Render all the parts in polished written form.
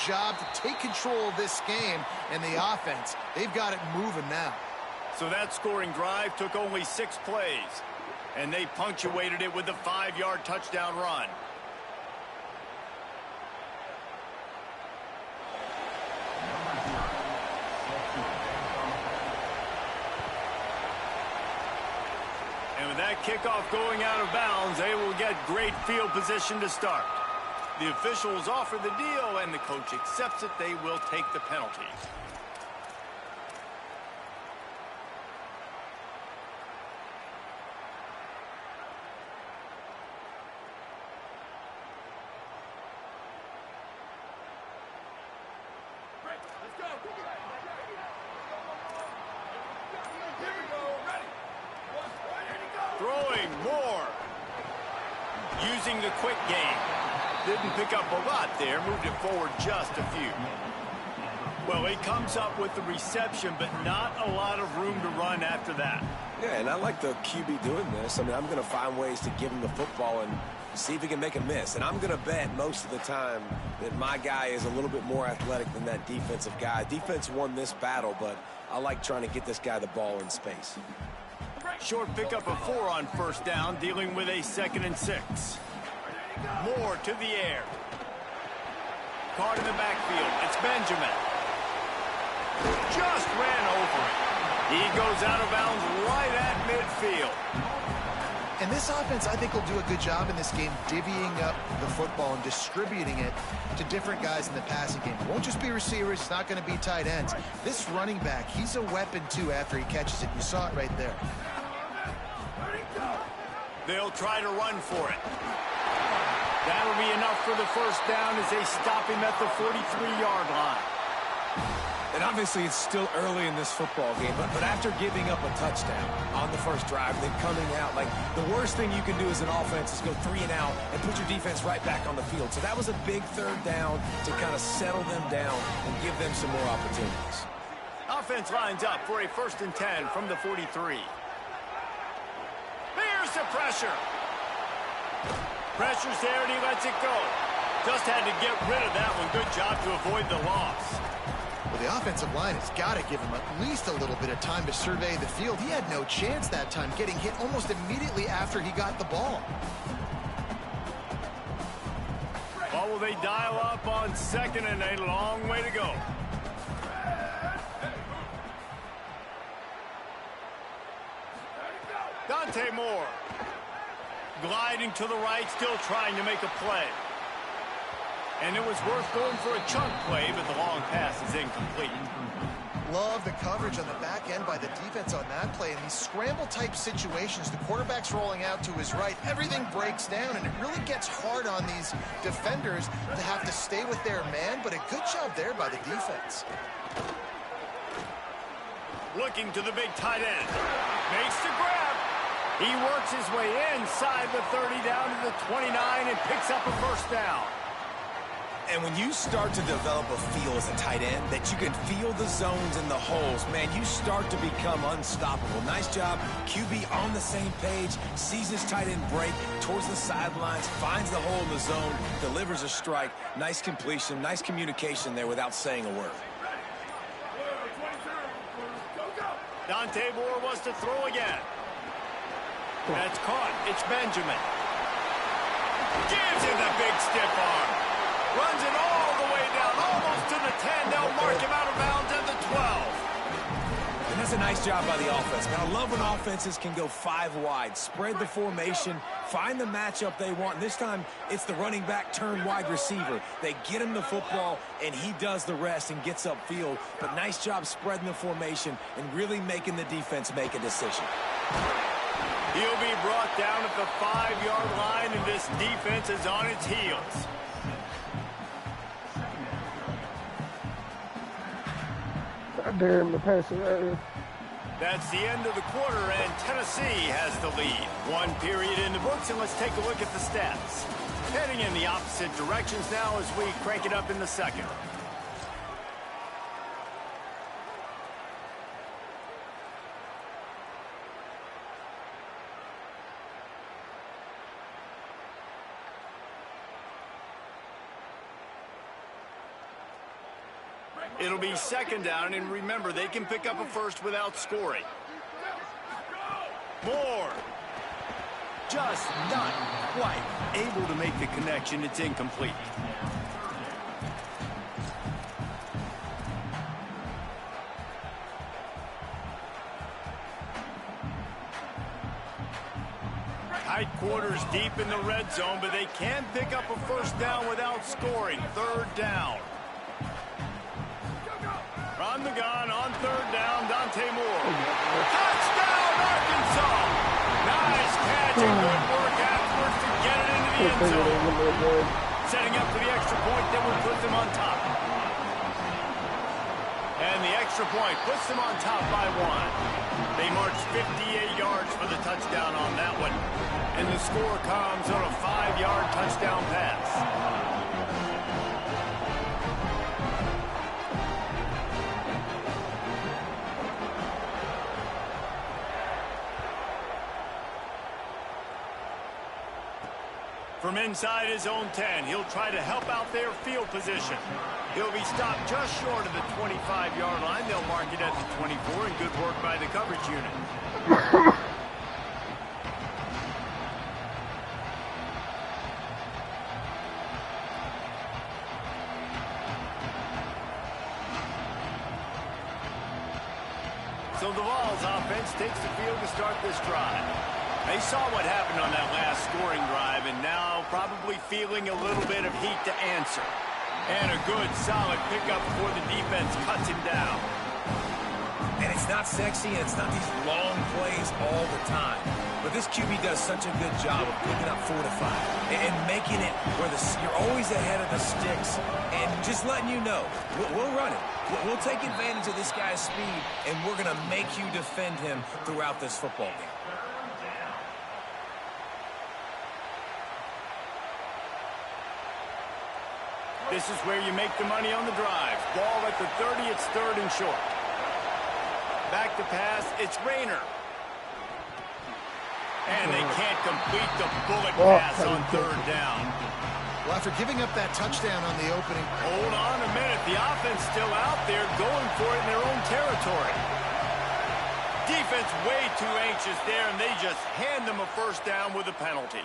job to take control of this game, and the offense, they've got it moving now. So that scoring drive took only 6 plays, and they punctuated it with a 5-yard touchdown run. And with that kickoff going out of bounds, they will get great field position to start. The officials offer the deal, and the coach accepts it. They will take the penalty. Throwing more. Using the quick game. Didn't pick up a lot there. Moved it forward just a few. Well, he comes up with the reception, but not a lot of room to run after that. Yeah, and I like the QB doing this. I mean, I'm going to find ways to give him the football and see if he can make a miss. And I'm going to bet most of the time that my guy is a little bit more athletic than that defensive guy. Defense won this battle, but I like trying to get this guy the ball in space. Short pickup of 4 on first down, dealing with a 2nd and 6. Moore to the air. Caught in the backfield. It's Benjamin. Just ran over it. He goes out of bounds right at midfield. And this offense, I think, will do a good job in this game divvying up the football and distributing it to different guys in the passing game. It won't just be receivers. It's not going to be tight ends. This running back, he's a weapon, too, after he catches it. You saw it right there. They'll try to run for it. That'll be enough for the first down as they stop him at the 43-yard line. And obviously it's still early in this football game, but after giving up a touchdown on the first drive, then coming out, like the worst thing you can do as an offense is go 3 and out and put your defense right back on the field. So that was a big 3rd down to kind of settle them down and give them some more opportunities. Offense lines up for a 1st and 10 from the 43. There's the pressure. Pressure's there and he lets it go. Just had to get rid of that one. Good job to avoid the loss. Well, the offensive line has got to give him at least a little bit of time to survey the field. He had no chance that time, getting hit almost immediately after he got the ball. Well, will they dial up on 2nd and a long way to go? Dante Moore. Gliding to the right, still trying to make a play. And it was worth going for a chunk play, but the long pass is incomplete. Love the coverage on the back end by the defense on that play. In these scramble-type situations, the quarterback's rolling out to his right. Everything breaks down, and it really gets hard on these defenders to have to stay with their man, but a good job there by the defense. Looking to the big tight end. Makes the grab. He works his way inside the 30 down to the 29 and picks up a first down. And when you start to develop a feel as a tight end that you can feel the zones and the holes, man, you start to become unstoppable. Nice job. QB on the same page, sees his tight end break towards the sidelines, finds the hole in the zone, delivers a strike. Nice completion, nice communication there without saying a word. Dante Moore wants to throw again. That's caught. It's Benjamin. Gives him the big stiff arm. Runs it all the way down, almost to the 10. They'll mark him out of bounds at the 12. And that's a nice job by the offense. Man, I love when offenses can go 5 wide, spread the formation, find the matchup they want. This time, it's the running back turned wide receiver. They get him the football, and he does the rest and gets upfield. But nice job spreading the formation and really making the defense make a decision. He'll be brought down at the 5-yard line, and this defense is on its heels. I dare him to pass it earlier. That's the end of the quarter, and Tennessee has the lead. 1 period in the books, and let's take a look at the stats. Heading in the opposite directions now as we crank it up in the second. It'll be second down, and remember, they can pick up a first without scoring. Moore. Just not quite able to make the connection. It's incomplete. Tight quarters deep in the red zone, but they can pick up a first down without scoring. Third down. On the gun, on third down, Dante Moore. Touchdown, Arkansas! Nice catch and good work afterwards to get it into the end zone. Setting up for the extra point that will put them on top. And the extra point puts them on top by 1. They march 58 yards for the touchdown on that one. And the score comes on a 5-yard touchdown pass. From inside his own 10, he'll try to help out their field position. He'll be stopped just short of the 25-yard line. They'll mark it at the 24, and good work by the coverage unit. So the Vols offense takes the field to start this drive. They saw what happened on that last scoring drive, and now probably feeling a little bit of heat to answer. And a good, solid pickup before the defense cuts him down. And it's not sexy, and it's not these long plays all the time. But this QB does such a good job of picking up 4 to 5 and making it where you're always ahead of the sticks and just letting you know, we'll run it. We'll take advantage of this guy's speed, and we're going to make you defend him throughout this football game. This is where you make the money on the drive. Ball at the 30, it's third and short. Back to pass, it's Rayner. And they can't complete the bullet pass on third down. Well, after giving up that touchdown on the opening. Hold on a minute. The offense still out there going for it in their own territory. Defense way too anxious there, and they just hand them a first down with a penalty.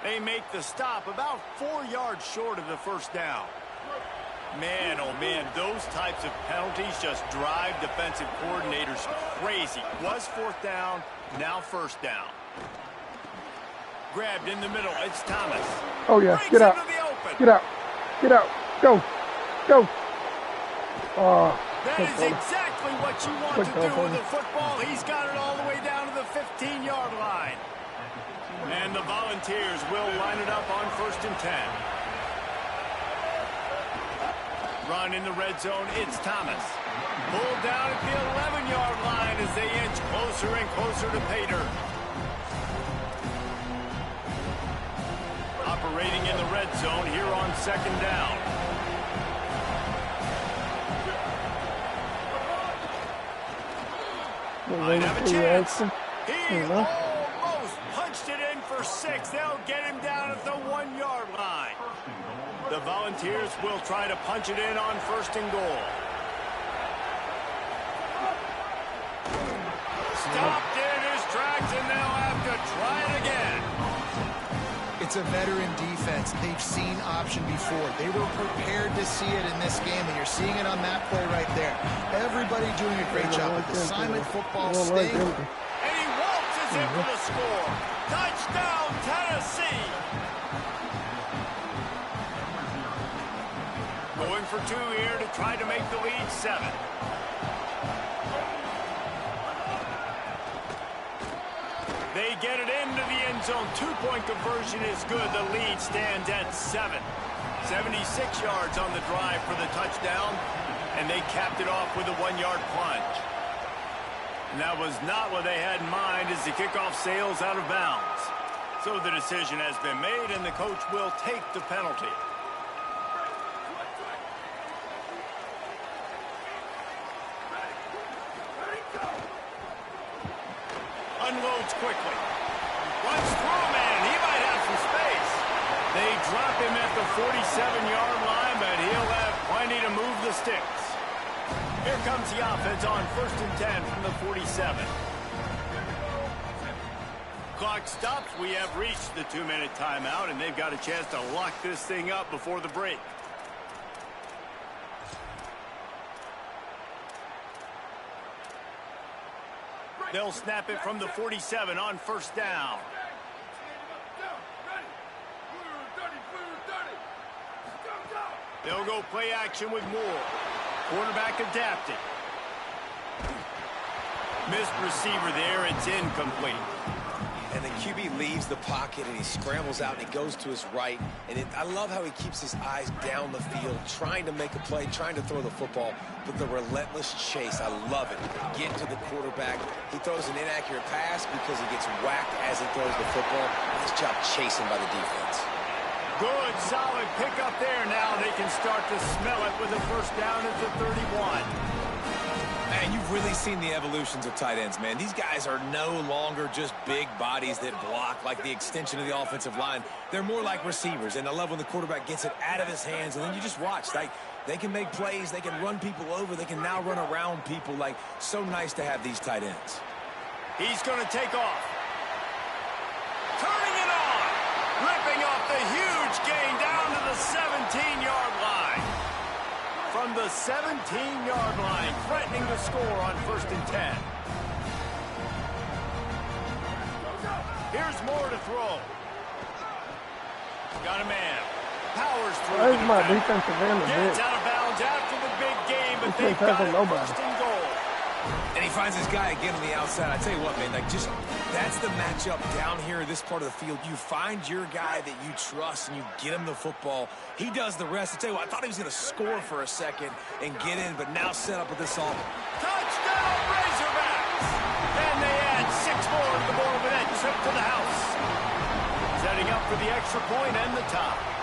They make the stop about 4 yards short of the first down. Man, oh man, those types of penalties just drive defensive coordinators crazy. Was fourth down, now first down. Grabbed in the middle, it's Thomas. Oh yeah, get out. Get out. Get out. Go. Go. That is exactly what you want to do with the football. He's got it all the way down to the 15-yard line. And the Volunteers will line it up on 1st and 10. Run in the red zone, it's Thomas. Pulled down at the 11-yard line as they inch closer and closer to pay dirt. Operating in the red zone here on 2nd down. Might have a chance. He almost punched it in for 6. They'll get him down at the 1-yard line. The Volunteers will try to punch it in on 1st and goal. Stopped in his tracks, and they'll have to try it again. It's a veteran defense. They've seen option before. They were prepared to see it in this game, and you're seeing it on that play right there. Everybody doing a great job with assignment football staying. And he waltzes in for the score. Touchdown, Tennessee. Going for 2 here to try to make the lead 7. They get it into the end zone. 2-point conversion is good. The lead stands at 7. 76 yards on the drive for the touchdown, and they capped it off with a 1-yard plunge. And that was not what they had in mind as the kickoff sails out of bounds. So the decision has been made, and the coach will take the penalty. Unloads quickly. Runs through a man. He might have some space. They drop him at the 47-yard line, but he'll have plenty to move the sticks. Here comes the offense on 1st and 10 from the 47. Clock stops. We have reached the 2-minute timeout, and they've got a chance to lock this thing up before the break. They'll snap it from the 47 on 1st down. They'll go play action with Moore. Quarterback adapting. Missed receiver there. It's incomplete. And the QB leaves the pocket, and he scrambles out, and he goes to his right. And I love how he keeps his eyes down the field, trying to make a play, trying to throw the football, but the relentless chase, I love it. Get to the quarterback. He throws an inaccurate pass because he gets whacked as he throws the football. Nice job chasing by the defense. Good, solid pickup there. Now they can start to smell it with a 1st down at the 31. Man, you've really seen the evolutions of tight ends, man. These guys are no longer just big bodies that block like the extension of the offensive line. They're more like receivers, and I love when the quarterback gets it out of his hands, and then you just watch. They can make plays. They can run people over. They can now run around people. Like, so nice to have these tight ends. He's going to take off. Turning it on. Ripping off the huge gain down to the 17-yard line. From the 17-yard line, threatening to score on 1st and 10. Here's Moore to throw. Got a man. Powers through. Where's my defensive end? Gets out of bounds after the big game, but they've got it 1st and goal. And he finds this guy again on the outside. I tell you what, man, that's the matchup down here in this part of the field. You find your guy that you trust, and you get him the football. He does the rest. I tell you what, I thought he was going to score for a second and get in, but now set up with this all. Touchdown, Razorbacks! And they add 6 more to the board with that trip to the house. Setting up for the extra point and the tie.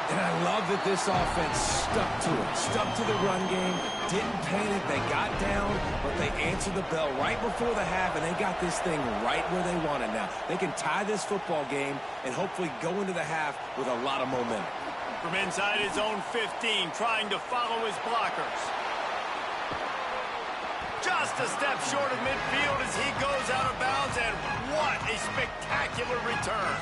And I love that this offense stuck to it, stuck to the run game, didn't panic. They got down, but they answered the bell right before the half, and they got this thing right where they want it now. They can tie this football game and hopefully go into the half with a lot of momentum. From inside his own 15, trying to follow his blockers. Just a step short of midfield as he goes out of bounds, and what a spectacular return.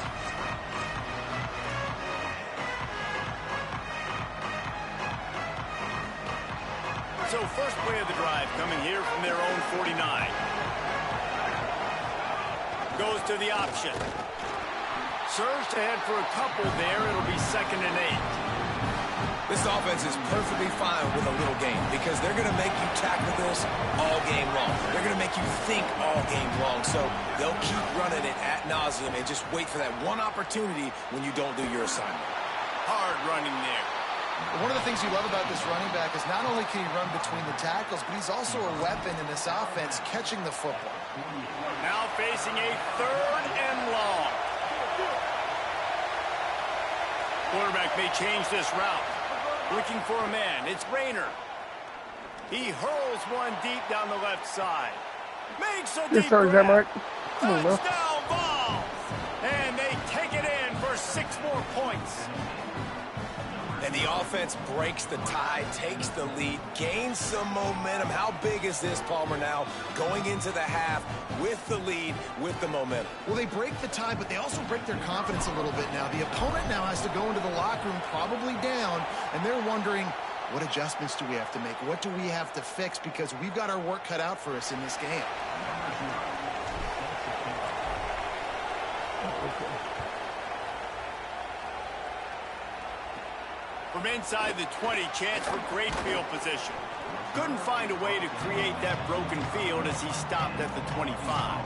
So first play of the drive coming here from their own 49. Goes to the option. Surged ahead for a couple there. It'll be 2nd and 8. This offense is perfectly fine with a little game because they're going to make you tackle this all game long. They're going to make you think all game long. So they'll keep running it ad nauseum and just wait for that one opportunity when you don't do your assignment. Hard running there. One of the things you love about this running back is not only can he run between the tackles, but he's also a weapon in this offense catching the football. Now facing a 3rd and long. Quarterback may change this route. Looking for a man. It's Rayner. He hurls one deep down the left side. Makes a deep grab. Touchdown ball. And they take it in for 6 more points. And the offense breaks the tie, takes the lead, gains some momentum. How big is this, Palmer, now going into the half with the lead, with the momentum? Well, they break the tie, but they also break their confidence a little bit now. The opponent now has to go into the locker room probably down, and they're wondering, what adjustments do we have to make? What do we have to fix? Because we've got our work cut out for us in this game. From inside the 20, chance for great field position. Couldn't find a way to create that broken field as he stopped at the 25.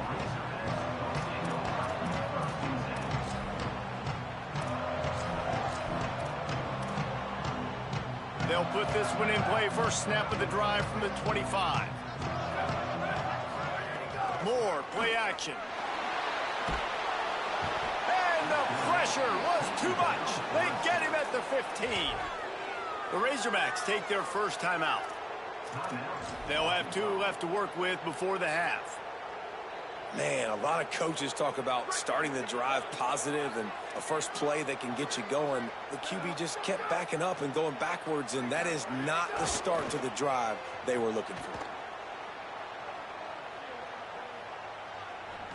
They'll put this one in play. First snap of the drive from the 25. Moore, play action. The pressure was too much. They get him at the 15. The Razorbacks take their first timeout. They'll have 2 left to work with before the half. Man, a lot of coaches talk about starting the drive positive and a first play that can get you going. The QB just kept backing up and going backwards, and that is not the start to the drive they were looking for.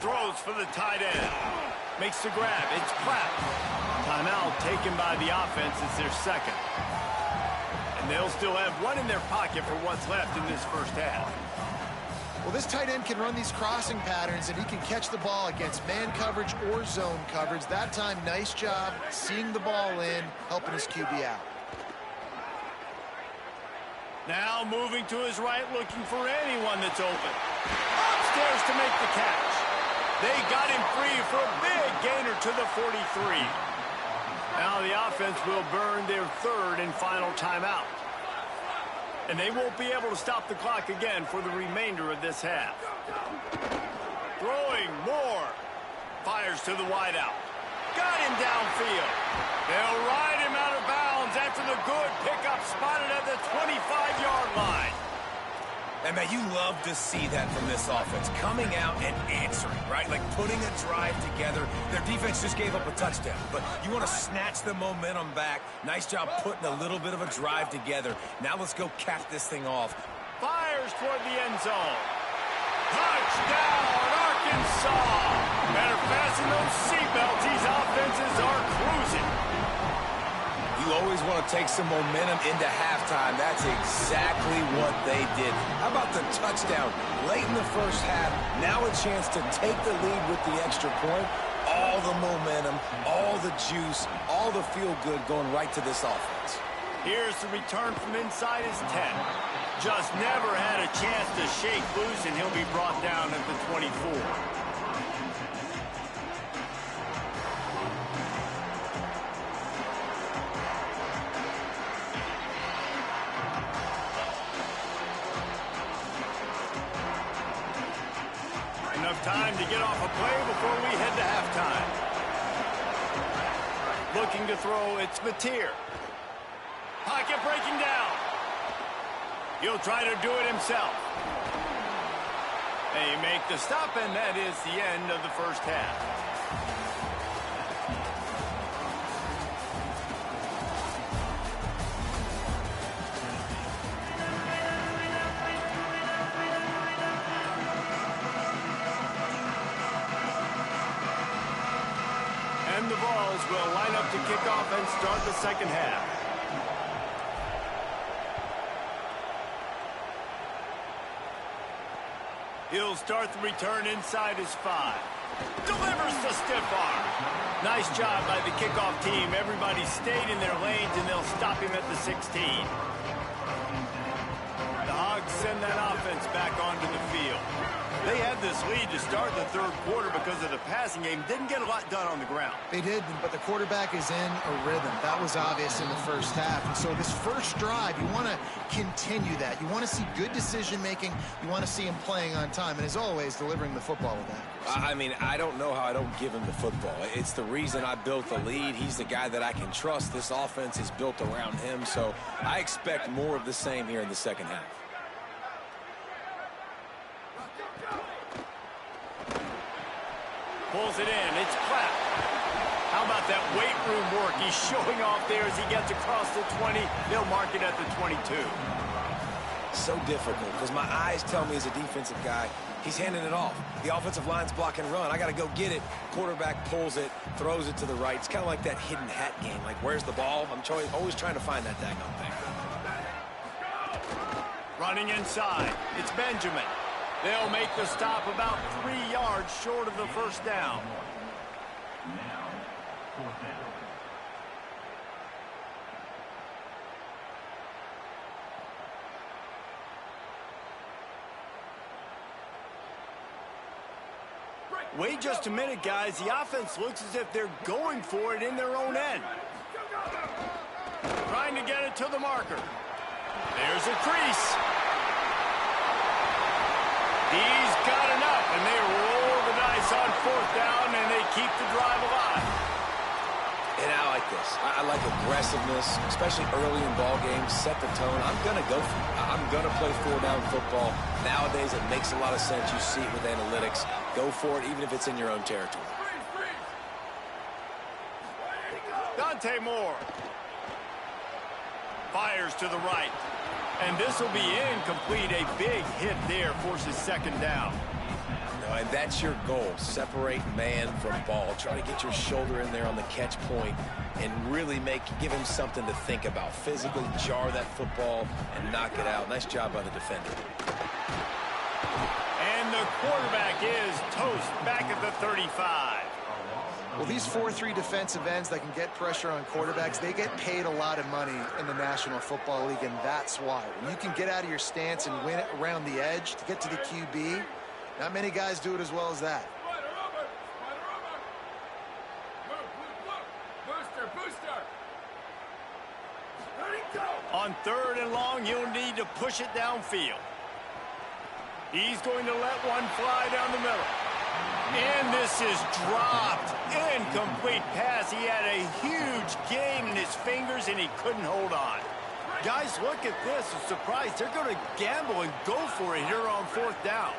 Throws for the tight end. Makes the grab. It's Clapp. Timeout taken by the offense. It's their second. And they'll still have one in their pocket for what's left in this first half. Well, this tight end can run these crossing patterns, and he can catch the ball against man coverage or zone coverage. That time, nice job seeing the ball in, helping his QB out. Now moving to his right, looking for anyone that's open. Upstairs to make the catch. They got him free for a big gainer to the 43. Now the offense will burn their third and final timeout. And they won't be able to stop the clock again for the remainder of this half. Throwing more. Fires to the wideout. Got him downfield. They'll ride him out of bounds after the good pickup spotted at the 25-yard line. And, man, you love to see that from this offense, coming out and answering, right? Like putting a drive together. Their defense just gave up a touchdown, but you want to snatch the momentum back. Nice job putting a little bit of a drive together. Now let's go cap this thing off. Fires toward the end zone. Touchdown, Arkansas! Better fasten those seatbelts. These offenses are cruising. You always want to take some momentum into halftime. That's exactly what they did. How about the touchdown late in the first half? Now a chance to take the lead with the extra point. All the momentum, all the juice, all the feel-good going right to this offense. Here's the return from inside his 10. Just never had a chance to shake loose, and he'll be brought down at the 24. Enough time to get off a play before we head to halftime. Looking to throw, it's Mateer. Pocket breaking down. He'll try to do it himself. They make the stop, and that is the end of the first half. And the Vols will line up to kick off and start the second half. He'll start the return inside his 5. Delivers to stiff arm. Nice job by the kickoff team. Everybody stayed in their lanes, and they'll stop him at the 16. The Hogs send that offense back onto the field. They had this lead to start the third quarter because of the passing game. Didn't get a lot done on the ground. They did, but the quarterback is in a rhythm. That was obvious in the first half. And so this first drive, you want to continue that. You want to see good decision-making. You want to see him playing on time. And as always, delivering the football with accuracy. I mean, I don't know how I don't give him the football. It's the reason I built the lead. He's the guy that I can trust. This offense is built around him. So I expect more of the same here in the second half. Pulls it in. It's Clapp. How about that weight room work he's showing off there as he gets across the 20? They'll mark it at the 22. So difficult because my eyes tell me as a defensive guy, he's handing it off. The offensive line's block and run. I got to go get it. Quarterback pulls it, throws it to the right. It's kind of like that hidden hat game. Like, where's the ball? I'm always trying to find that daggone thing. Running inside. It's Benjamin. They'll make the stop about 3 yards short of the first down. Wait just a minute, guys. The offense looks as if they're going for it in their own end. Trying to get it to the marker. There's a crease. He's got enough, and they roll the dice on fourth down, and they keep the drive alive. And I like this. I like aggressiveness, especially early in ball games. Set the tone. I'm going to go for it. I'm going to play four-down football. Nowadays, it makes a lot of sense. You see it with analytics. Go for it, even if it's in your own territory. Dante Moore fires to the right. And this will be incomplete. A big hit there forces second down. And that's your goal. Separate man from ball. Try to get your shoulder in there on the catch point and really give him something to think about. Physically jar that football and knock it out. Nice job by the defender. And the quarterback is toast back at the 35. Well, these 4-3 defensive ends that can get pressure on quarterbacks, they get paid a lot of money in the National Football League, and that's why. When you can get out of your stance and win it around the edge to get to the QB, not many guys do it as well as that. On 3rd and long, you'll need to push it downfield. He's going to let one fly down the middle. And this is dropped. Incomplete pass. He had a huge gain in his fingers, and he couldn't hold on. Guys, look at this. I'm surprised. They're going to gamble and go for it here on 4th down.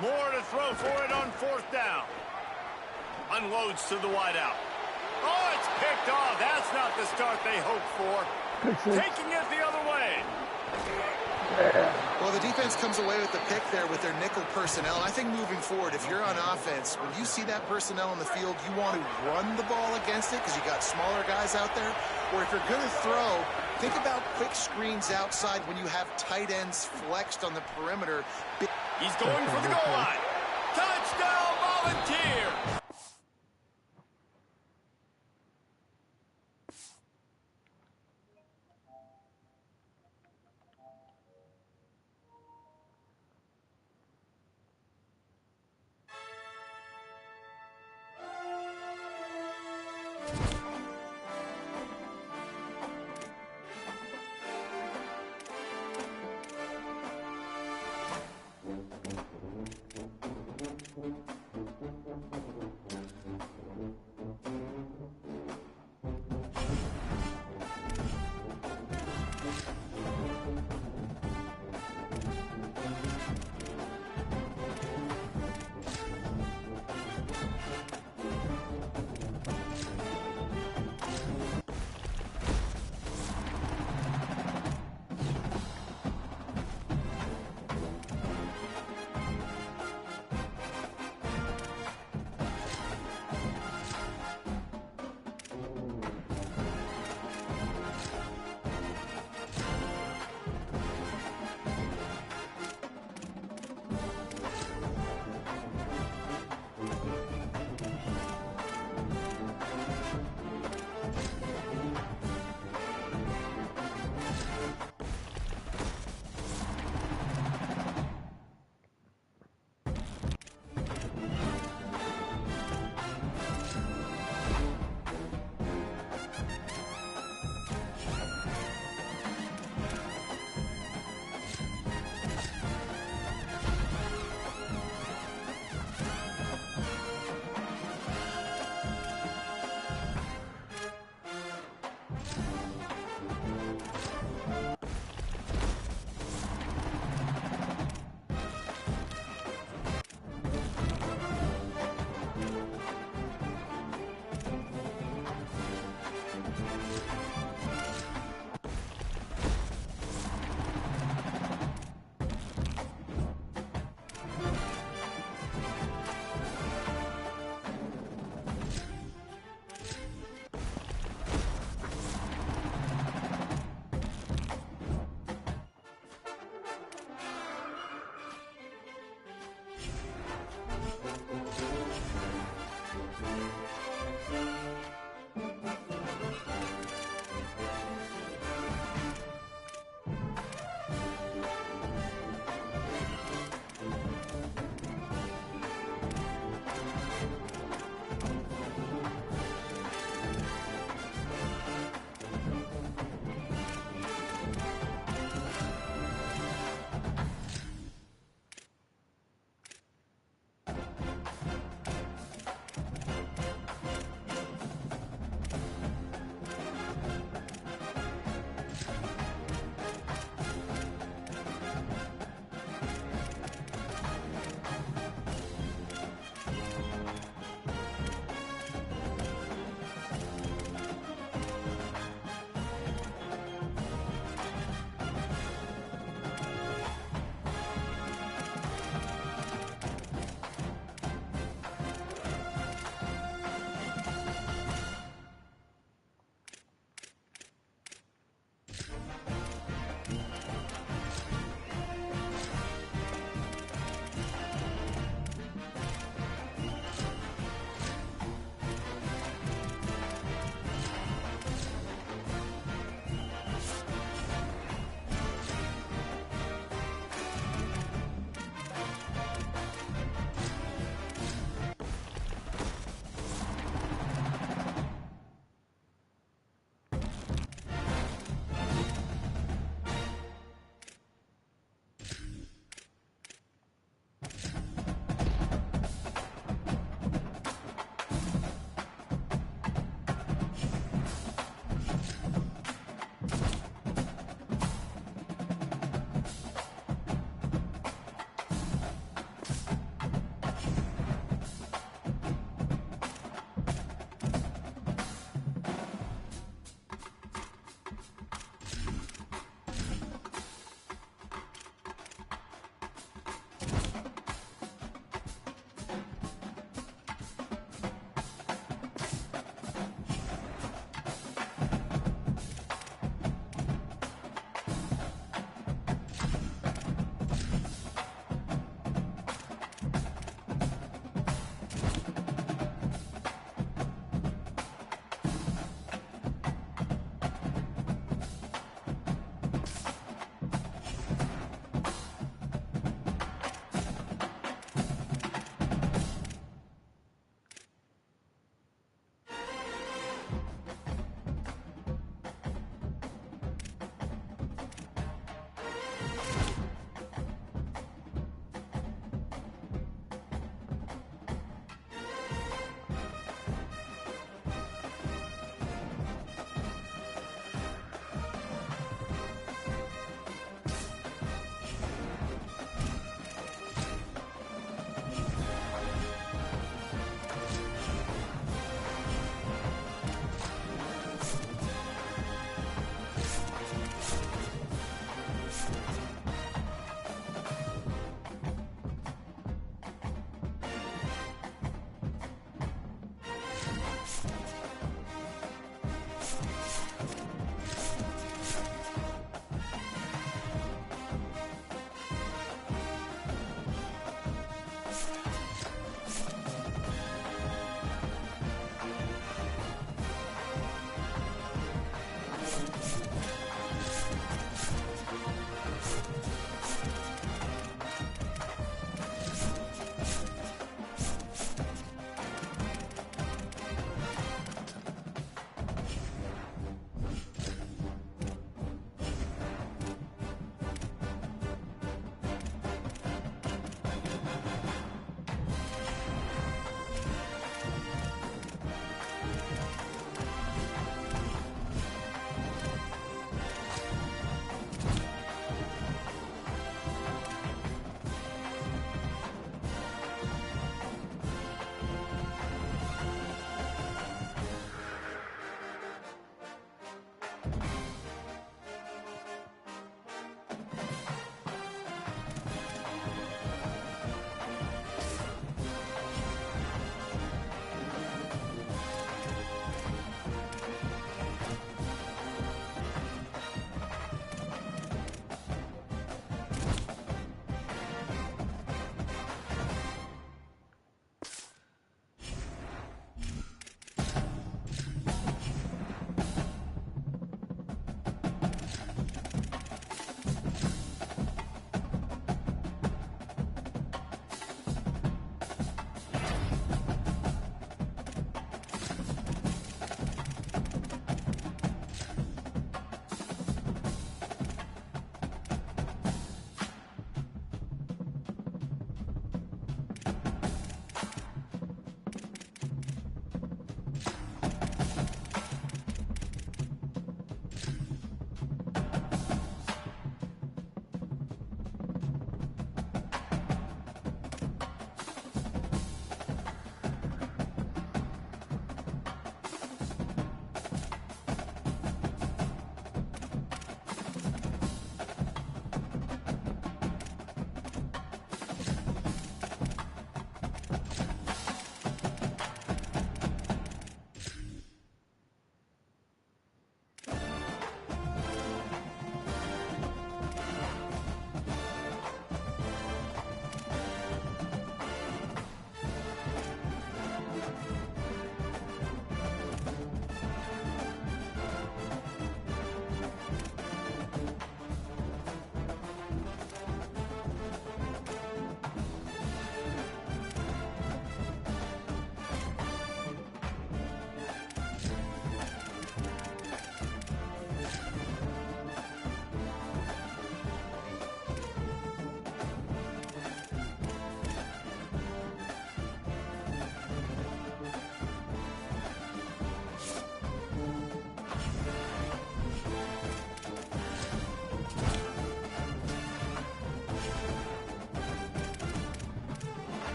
More to throw for it on 4th down. Unloads to the wideout. Oh, it's picked off. That's not the start they hoped for. Taking it the other way. Well, the defense comes away with the pick there with their nickel personnel. I think moving forward, if you're on offense, when you see that personnel on the field, you want to run the ball against it because you got smaller guys out there. Or if you're going to throw, think about quick screens outside when you have tight ends flexed on the perimeter. He's going for the goal line. Touchdown, Volunteer!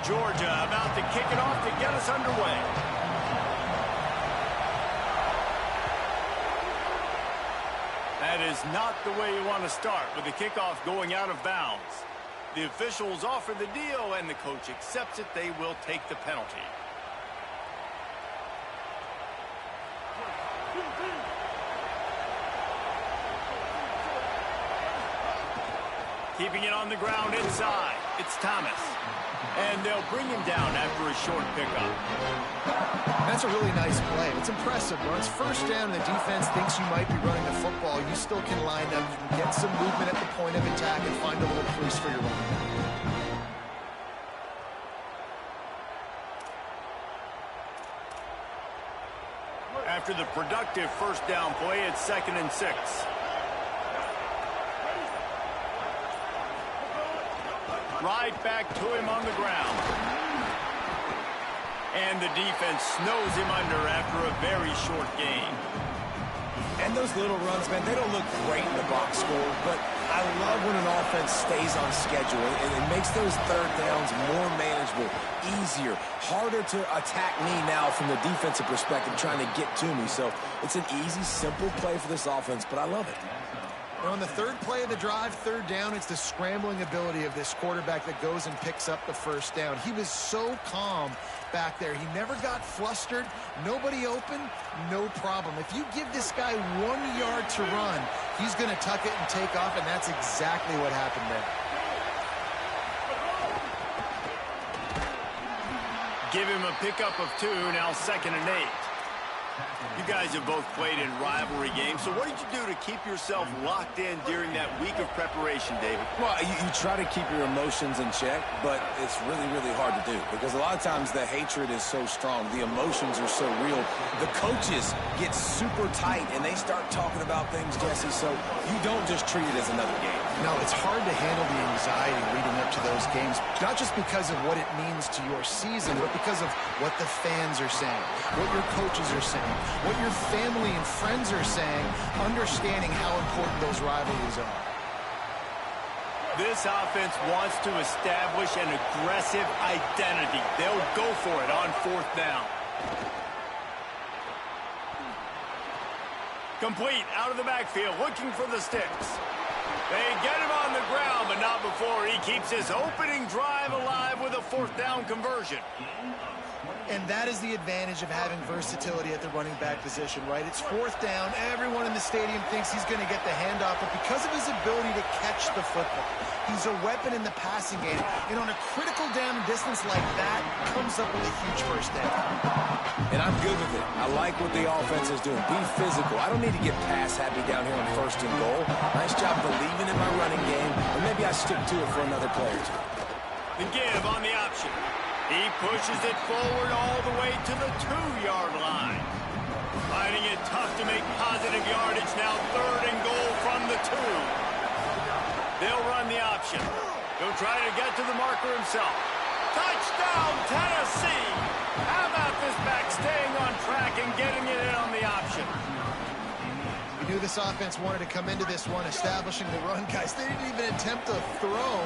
Georgia about to kick it off to get us underway. That is not the way you want to start with the kickoff going out of bounds. The officials offer the deal, and the coach accepts it. They will take the penalty. Keeping it on the ground inside. It's Thomas. And they'll bring him down after a short pickup. That's a really nice play. It's impressive. When it's first down and the defense thinks you might be running the football, you still can line up, you can get some movement at the point of attack and find a little crease for your running back. After the productive first down play, it's 2nd and 6. Right back to him on the ground. And the defense snows him under after a very short gain. And those little runs, man, they don't look great in the box score, but I love when an offense stays on schedule, and it makes those third downs more manageable, easier, harder to attack me now from the defensive perspective trying to get to me. So it's an easy, simple play for this offense, but I love it. And on the third play of the drive, third down, it's the scrambling ability of this quarterback that goes and picks up the first down. He was so calm back there. He never got flustered. Nobody open, no problem. If you give this guy 1 yard to run, he's going to tuck it and take off, and that's exactly what happened there. Give him a pickup of 2, now 2nd and 8. You guys have both played in rivalry games, so what did you do to keep yourself locked in during that week of preparation, David? Well, you try to keep your emotions in check, but it's really, really hard to do because a lot of times the hatred is so strong. The emotions are so real. The coaches get super tight, and they start talking about things, Jesse, so you don't just treat it as another game. No, it's hard to handle the anxiety leading up to those games, not just because of what it means to your season, but because of what the fans are saying, what your coaches are saying, what your family and friends are saying, understanding how important those rivalries are. This offense wants to establish an aggressive identity. They'll go for it on 4th down. Complete out of the backfield, looking for the sticks. They get him on the ground, but not before he keeps his opening drive alive with a 4th down conversion. And that is the advantage of having versatility at the running back position, right? It's 4th down. Everyone in the stadium thinks he's going to get the handoff, but because of his ability to catch the football, he's a weapon in the passing game. And on a critical down distance like that, comes up with a huge first down. And I'm good with it. I like what the offense is doing. Be physical. I don't need to get pass happy down here on 1st and goal. Nice job believing in my running game, and maybe I stick to it for another play or two. The give on the option. He pushes it forward all the way to the 2-yard line. Finding it tough to make positive yardage now. 3rd and goal from the 2. They'll run the option. He'll try to get to the marker himself. Touchdown, Tennessee! How about this back staying on track and getting it in on the option? We knew this offense wanted to come into this one, establishing the run, guys. They didn't even attempt to throw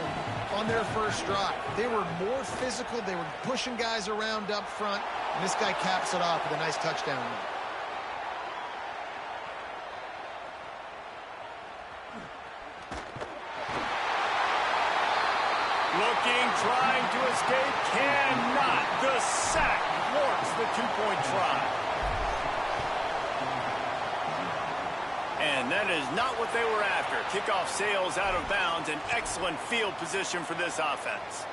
on their first drive. They were more physical. They were pushing guys around up front, and this guy caps it off with a nice touchdown run. Looking, trying to escape, cannot. The sack thwarts the 2-point try. And that is not what they were after. Kickoff sails out of bounds. An excellent field position for this offense.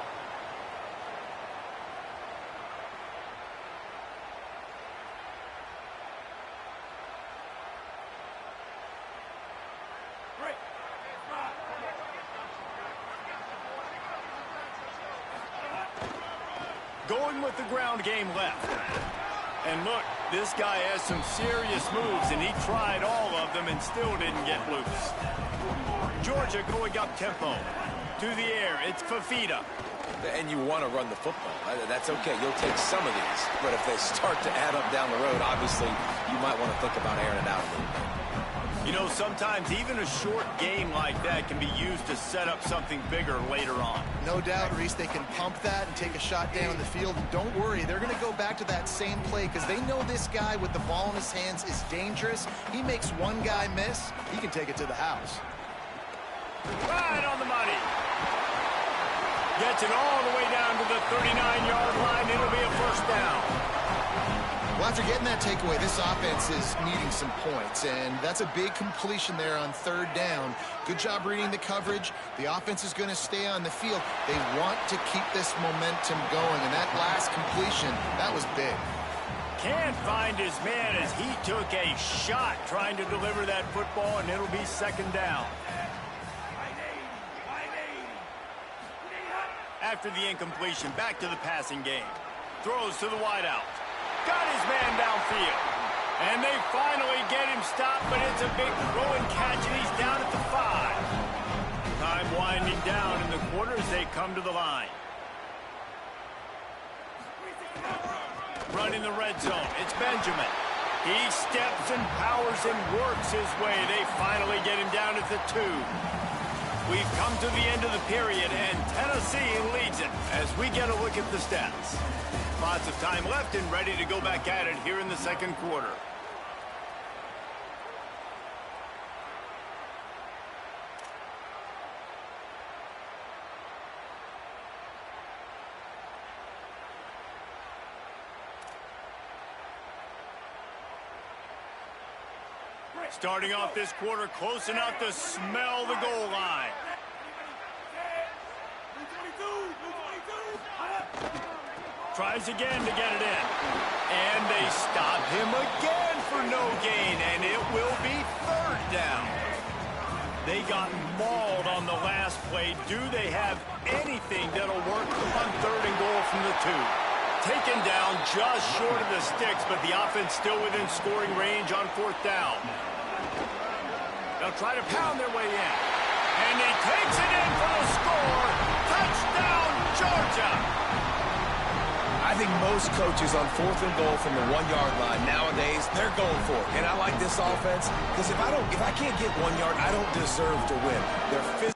Going with the ground game left. And look, this guy has some serious moves, and he tried all of them and still didn't get loose. Georgia going up tempo. To the air, it's Fafita. And you want to run the football. That's okay. You'll take some of these. But if they start to add up down the road, obviously, you might want to think about airing it out a little bit. You know, sometimes even a short game like that can be used to set up something bigger later on. No doubt, Reese, they can pump that and take a shot down the field. And don't worry, they're going to go back to that same play because they know this guy with the ball in his hands is dangerous. He makes one guy miss, he can take it to the house. Right on the money. Gets it all the way down to the 39-yard line. It'll be a 1st down. Well, after getting that takeaway, this offense is needing some points, and that's a big completion there on 3rd down. Good job reading the coverage. The offense is going to stay on the field. They want to keep this momentum going, and that last completion, that was big. Can't find his man as he took a shot trying to deliver that football, and it'll be 2nd down. After the incompletion, back to the passing game. Throws to the wideout. Got his man downfield. And they finally get him stopped, but it's a big throw and catch, and he's down at the 5. Time winding down in the quarter as they come to the line. Running the red zone, it's Benjamin. He steps and powers and works his way. They finally get him down at the 2. We've come to the end of the period, and Tennessee leads it as we get a look at the stats. Lots of time left and ready to go back at it here in the 2nd quarter. Starting off this quarter close enough to smell the goal line. Tries again to get it in. And they stop him again for no gain, and it will be 3rd down. They got mauled on the last play. Do they have anything that'll work on 3rd and goal from the 2? Taken down just short of the sticks, but the offense still within scoring range on 4th down. They'll try to pound their way in. And he takes it in for the score. Touchdown, Georgia! I think most coaches on 4th and goal from the 1-yard line nowadays, they're going for it. And I like this offense because if I can't get 1 yard, I don't deserve to win. They're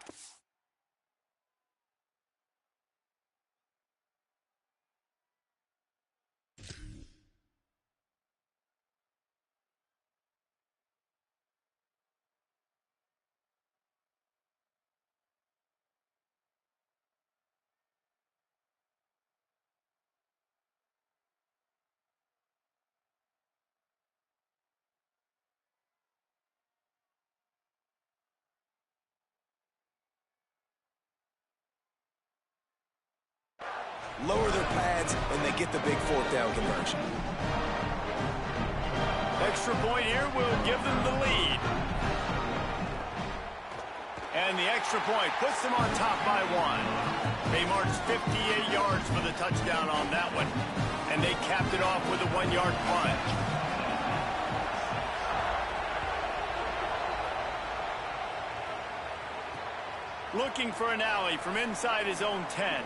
lower their pads, and they get the big fourth down conversion. Extra point here will give them the lead. And the extra point puts them on top by 1. They marched 58 yards for the touchdown on that one. And they capped it off with a 1-yard plunge. Looking for an alley from inside his own 10.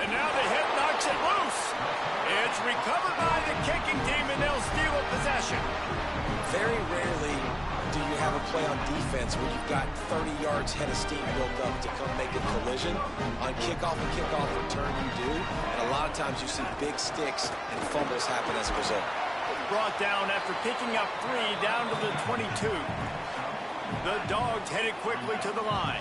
And now the hit knocks it loose. It's recovered by the kicking team, and they'll steal a possession. Very rarely do you have a play on defense where you've got 30 yards head of steam built up to come make a collision. On kickoff and kickoff return you do, and a lot of times you see big sticks and fumbles happen as a result. Brought down after picking up 3 down to the 22. The Dogs headed quickly to the line.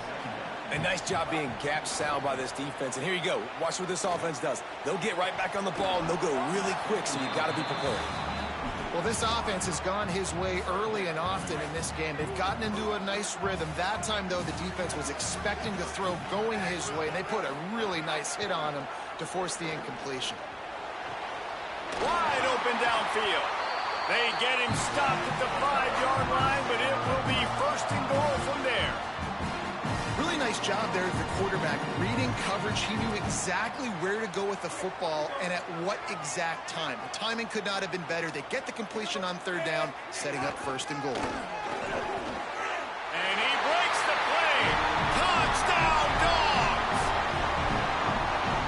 A nice job being gap sound by this defense. And here you go. Watch what this offense does. They'll get right back on the ball, and they'll go really quick, so you got to be prepared. Well, this offense has gone his way early and often in this game. They've gotten into a nice rhythm. That time, though, the defense was expecting the throw going his way, and they put a really nice hit on him to force the incompletion. Wide open downfield. They get him stopped at the 5-yard line, but it will be first and goal from there. Really nice job there of the quarterback. Reading coverage, he knew exactly where to go with the football and at what exact time. The timing could not have been better. They get the completion on 3rd down, setting up 1st and goal. And he breaks the play. Touchdown, Dogs!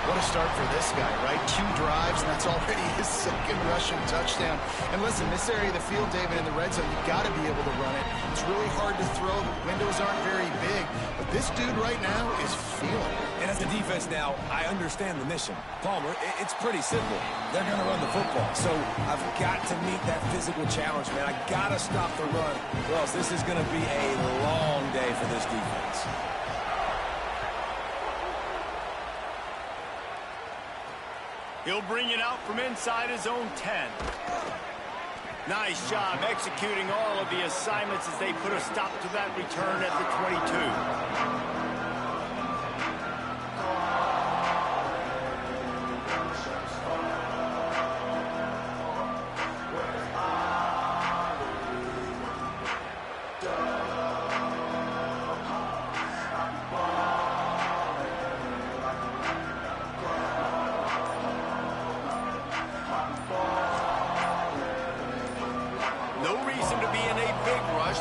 What a start for this guy, right? 2 drives, and that's already his 2nd rushing touchdown. And listen, this area of the field, David, in the red zone, you've got to be able to run it. It's really hard to throw. The windows aren't very big. But this dude right now is feeling it. And as a defense now, I understand the mission. Palmer, it's pretty simple. They're going to run the football. So I've got to meet that physical challenge, man. I got to stop the run, or else this is going to be a long day for this defense. He'll bring it out from inside his own 10. Nice job executing all of the assignments as they put a stop to that return at the 22.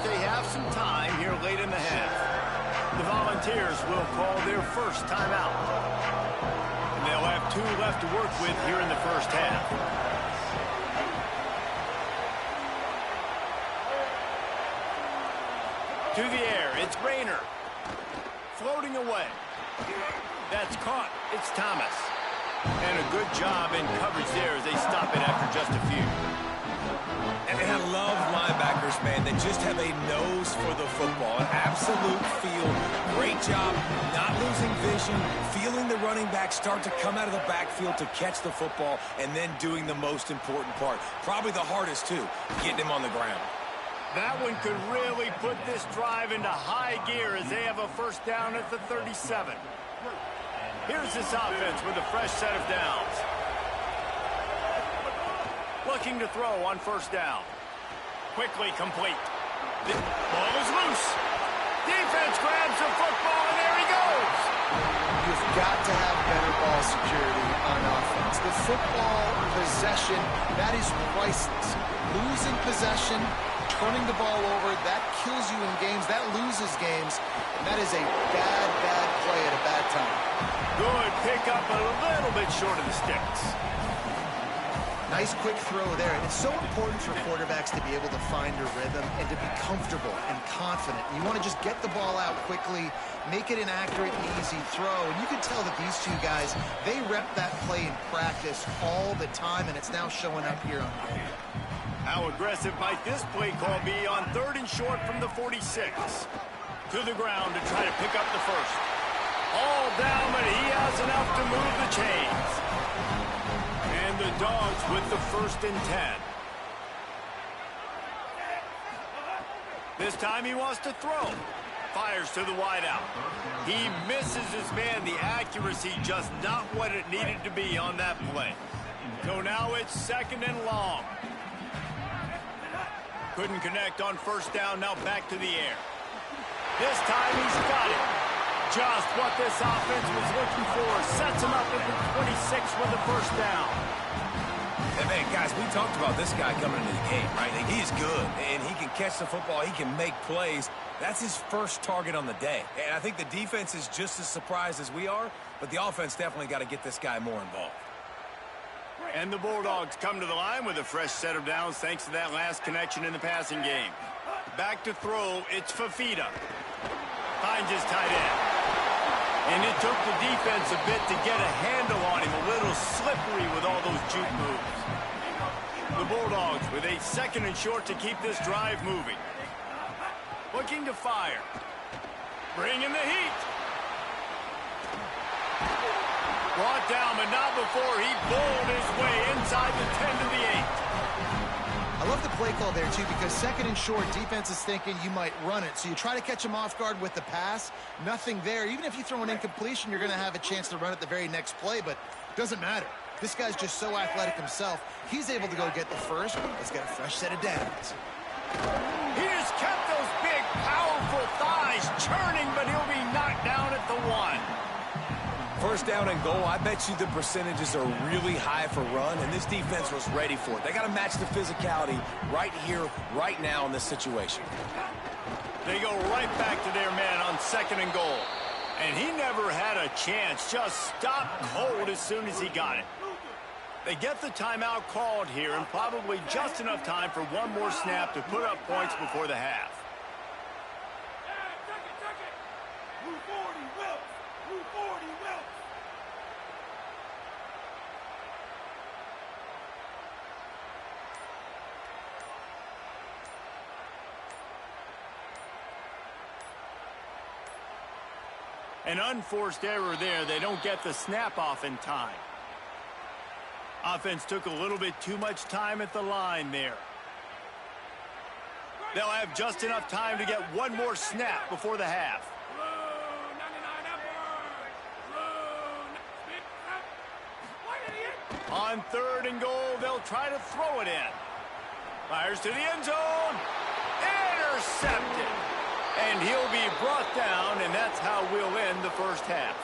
They have some time here late in the half. The Volunteers will call their first timeout. And they'll have 2 left to work with here in the first half. To the air, it's Rayner. Floating away. That's caught. It's Thomas. And a good job in coverage there as they stop it after just a few. And I love linebackers, man. They just have a nose for the football, an absolute feel. Great job not losing vision, feeling the running back start to come out of the backfield to catch the football, and then doing the most important part. Probably the hardest, too, getting him on the ground. That one could really put this drive into high gear as they have a first down at the 37. Here's this offense with a fresh set of downs. Looking to throw on first down. Quickly complete. The ball is loose. Defense grabs the football, and there he goes. You've got to have better ball security on offense. The football possession, that is priceless. Losing possession, turning the ball over, that kills you in games. That loses games. And that is a bad, bad play at a bad time. Good pick up, a little bit short of the sticks. Nice quick throw there. And it's so important for quarterbacks to be able to find a rhythm and to be comfortable and confident. You want to just get the ball out quickly, make it an accurate and easy throw. And you can tell that these 2 guys, they rep that play in practice all the time, and it's now showing up here on the field. How aggressive might this play call be on 3rd and short from the 46? To the ground to try to pick up the first. All down, but he has enough to move the chains. And the Dogs with the 1st and 10. This time he wants to throw. Fires to the wideout. He misses his man. The accuracy just not what it needed to be on that play. So now it's 2nd and long. Couldn't connect on first down. Now back to the air. This time he's got it. Just what this offense was looking for. Sets him up at the 26 with a first down. And man, guys, we talked about this guy coming into the game, right? He's good, and he can catch the football. He can make plays. That's his first target on the day. And I think the defense is just as surprised as we are, but the offense definitely got to get this guy more involved. And the Bulldogs come to the line with a fresh set of downs thanks to that last connection in the passing game. Back to throw, it's Fafita. Finds his tight end. And it took the defense a bit to get a handle on him, a little slippery with all those juke moves. The Bulldogs with a 2nd and short to keep this drive moving. Looking to fire. Bringing the heat. Brought down, but not before he bowled his way inside the 10 to the 8. I love the play call there, too, because 2nd and short, defense is thinking you might run it. So you try to catch him off guard with the pass. Nothing there. Even if you throw an incompletion, you're going to have a chance to run it the very next play, but it doesn't matter. This guy's just so athletic himself. He's able to go get the first. Let's get a fresh set of downs. He just kept those big, powerful thighs churning, but he'll be knocked down at the 1. First down and goal, I bet you the percentages are really high for run, and this defense was ready for it. They got to match the physicality right here, right now in this situation. They go right back to their man on 2nd and goal. And he never had a chance, just stopped cold as soon as he got it. They get the timeout called here, and probably just enough time for one more snap to put up points before the half. An unforced error there. They don't get the snap off in time. Offense took a little bit too much time at the line there. They'll have just enough time to get one more snap before the half. On 3rd and goal, they'll try to throw it in. Fires to the end zone. Intercepted. And he'll be brought down, and that's how we'll end the first half.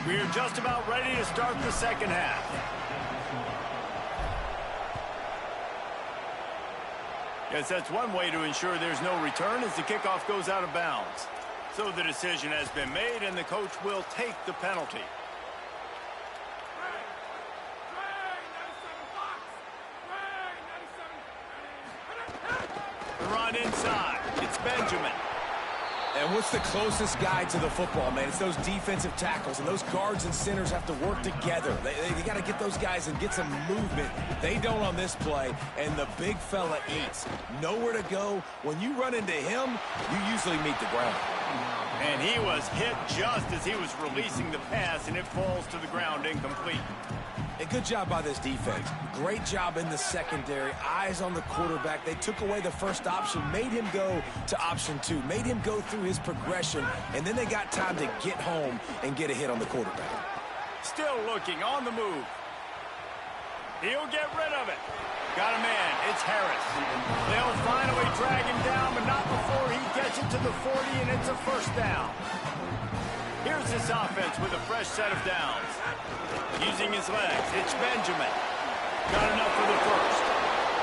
We're just about ready to start the second half. Yes, that's one way to ensure there's no return as the kickoff goes out of bounds. So the decision has been made, and the coach will take the penalty. The run inside. It's Benjamin. And what's the closest guy to the football, man? It's those defensive tackles, and those guards and centers have to work together. They got to get those guys and get some movement. They don't on this play, and the big fella eats. Nowhere to go. When you run into him, you usually meet the ground. And he was hit just as he was releasing the pass, and it falls to the ground incomplete. A good job by this defense. Great job in the secondary. Eyes on the quarterback. They took away the first option, made him go to option 2, made him go through his progression, and then they got time to get home and get a hit on the quarterback. Still looking on the move. He'll get rid of it. Got a man. It's Harris. They'll finally drag him down, but not before he gets it to the 40, and it's a first down. Here's this offense with a fresh set of downs. Using his legs, it's Benjamin. Got enough for the first.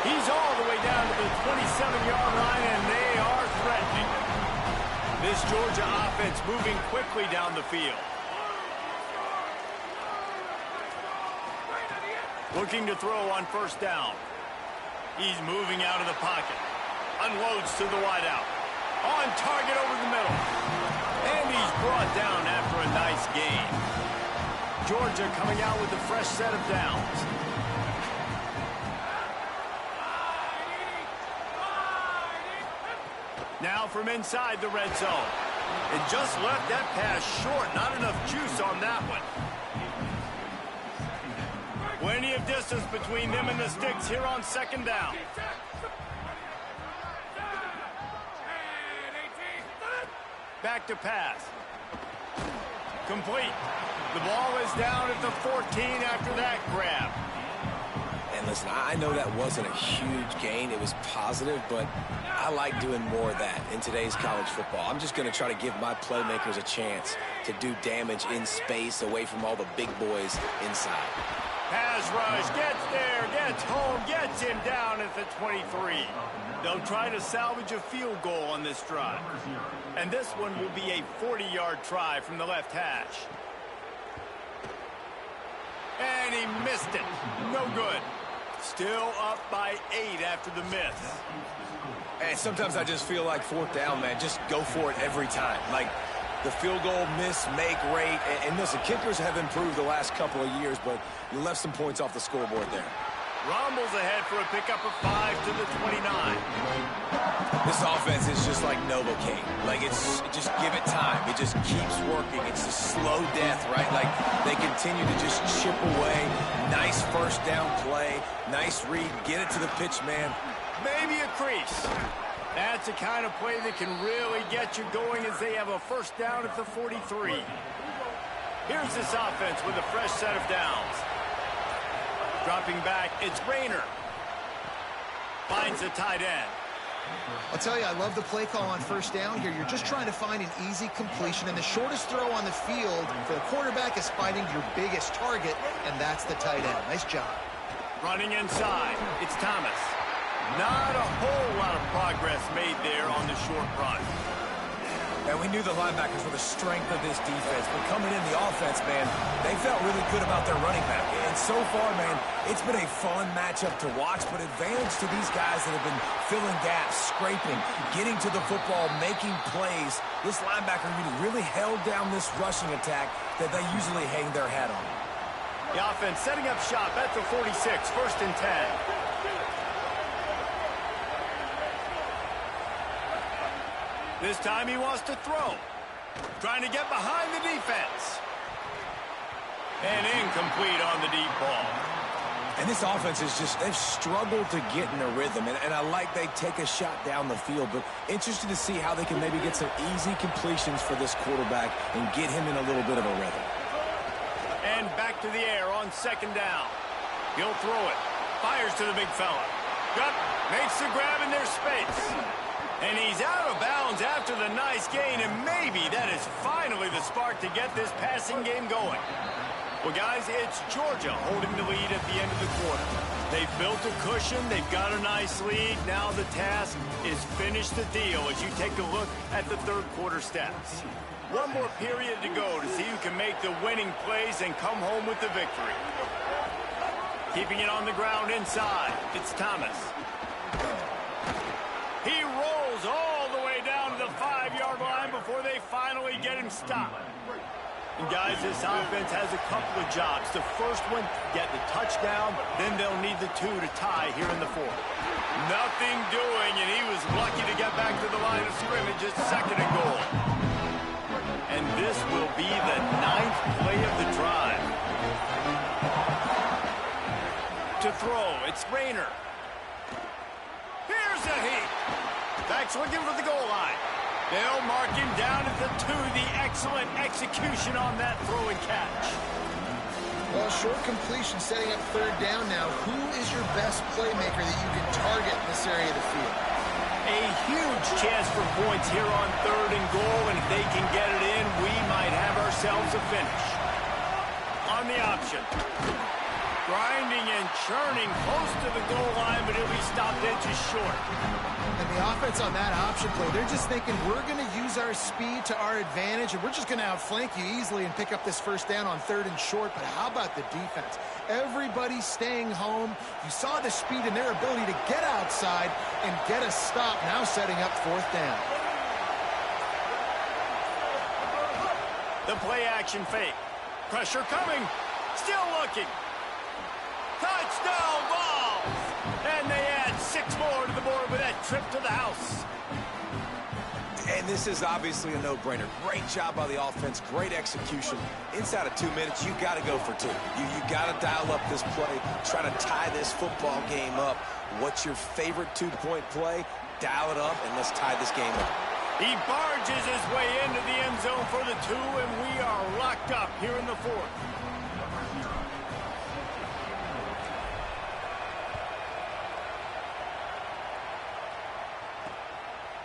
He's all the way down to the 27-yard line, and they are threatening. This Georgia offense moving quickly down the field. Looking to throw on first down. He's moving out of the pocket. Unloads to the wideout. On target over the middle. And he's brought down after a nice gain. Georgia coming out with a fresh set of downs. Now from inside the red zone. And just left that pass short. Not enough juice on that one. Plenty of distance between them and the sticks here on second down. Back to pass. Complete. The ball is down at the 14 after that grab. And listen, I know that wasn't a huge gain. It was positive, but I like doing more of that in today's college football. I'm just going to try to give my playmakers a chance to do damage in space away from all the big boys inside. Pass rush, gets there, gets home, gets him down at the 23. They'll try to salvage a field goal on this drive. And this one will be a 40-yard try from the left hash. And he missed it. No good. Still up by 8 after the miss. And sometimes I just feel like fourth down, man. Just go for it every time. Like the field goal miss-make rate. And listen, kickers have improved the last couple of years, but you left some points off the scoreboard there. Rumbles ahead for a pickup of 5 to the 29. This offense is just like Novocaine. Like, it's just give it time. It just keeps working. It's a slow death, right? Like, they continue to just chip away. Nice first down play. Nice read. Get it to the pitch, man. Maybe a crease. That's the kind of play that can really get you going as they have a first down at the 43. Here's this offense with a fresh set of downs. Dropping back, it's Rayner. Finds the tight end. I'll tell you, I love the play call on first down here. You're just trying to find an easy completion, and the shortest throw on the field for the quarterback is finding your biggest target, and that's the tight end. Nice job. Running inside, it's Thomas. Not a whole lot of progress made there on the short run. And we knew the linebackers were the strength of this defense, but coming in the offense, man, they felt really good about their running back. And so far, man, it's been a fun matchup to watch, but advantage to these guys that have been filling gaps, scraping, getting to the football, making plays. This linebacker really held down this rushing attack that they usually hang their hat on. The offense setting up shop at the 46, 1st and 10. This time he wants to throw. Trying to get behind the defense. And incomplete on the deep ball. And this offense is just, they've struggled to get in a rhythm. And I like they take a shot down the field, but interested to see how they can maybe get some easy completions for this quarterback and get him in a little bit of a rhythm. And back to the air on second down. He'll throw it. Fires to the big fella. Up, makes the grab in their space. And he's out of bounds after the nice gain, and maybe that is finally the spark to get this passing game going. Well, guys, it's Georgia holding the lead at the end of the quarter. They've built a cushion. They've got a nice lead. Now the task is finish the deal as you take a look at the third quarter stats. One more period to go to see who can make the winning plays and come home with the victory. Keeping it on the ground inside, it's Thomas. He rolls all the way down to the 5-yard line before they finally get him stopped. And guys, this offense has a couple of jobs. The first one, get the touchdown. Then they'll need the 2 to tie here in the 4th. Nothing doing, and he was lucky to get back to the line of scrimmage at 2nd and goal. And this will be the 9th play of the drive. To throw, it's Rayner. Here's a heat. Backs looking for the goal line. They'll mark him down at the 2. The excellent execution on that throw and catch. Well, short completion setting up third down now. Who is your best playmaker that you can target in this area of the field? A huge chance for points here on 3rd and goal, and if they can get it in, we might have ourselves a finish. On the option. Grinding and churning close to the goal line, but he'll be stopped inches short. And the offense on that option play, they're just thinking we're going to use our speed to our advantage, and we're just going to outflank you easily and pick up this first down on 3rd and short. But how about the defense? Everybody staying home. You saw the speed and their ability to get outside and get a stop, now setting up 4th down. The play action fake. Pressure coming. Still looking. Touchdown balls! And they add 6 more to the board with that trip to the house. And this is obviously a no-brainer. Great job by the offense, great execution. Inside of 2 minutes, you got to go for two. You got to dial up this play, try to tie this football game up. What's your favorite two-point play? Dial it up, and let's tie this game up. He barges his way into the end zone for the two, and we are locked up here in the fourth.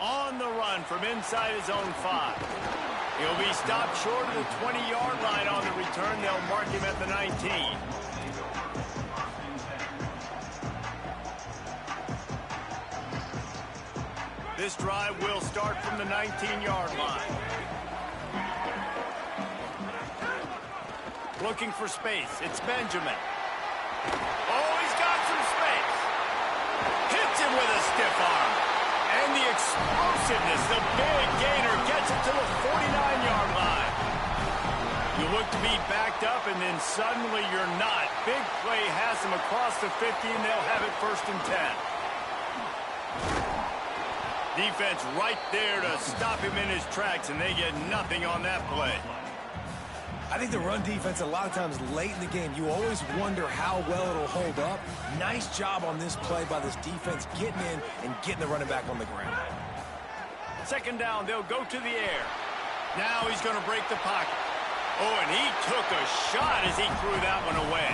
On the run from inside his own 5. He'll be stopped short of the 20-yard line on the return. They'll mark him at the 19. This drive will start from the 19-yard line. Looking for space. It's Benjamin. Oh, he's got some space. Hits him with a stiff arm. And the explosiveness, the big gainer gets it to the 49-yard line. You look to be backed up, and then suddenly you're not. Big play has him across the 50, and they'll have it 1st and 10. Defense right there to stop him in his tracks, and they get nothing on that play. I think the run defense, a lot of times late in the game, you always wonder how well it'll hold up. Nice job on this play by this defense, getting in and getting the running back on the ground. 2nd down, they'll go to the air. Now he's going to break the pocket. Oh, and he took a shot as he threw that one away.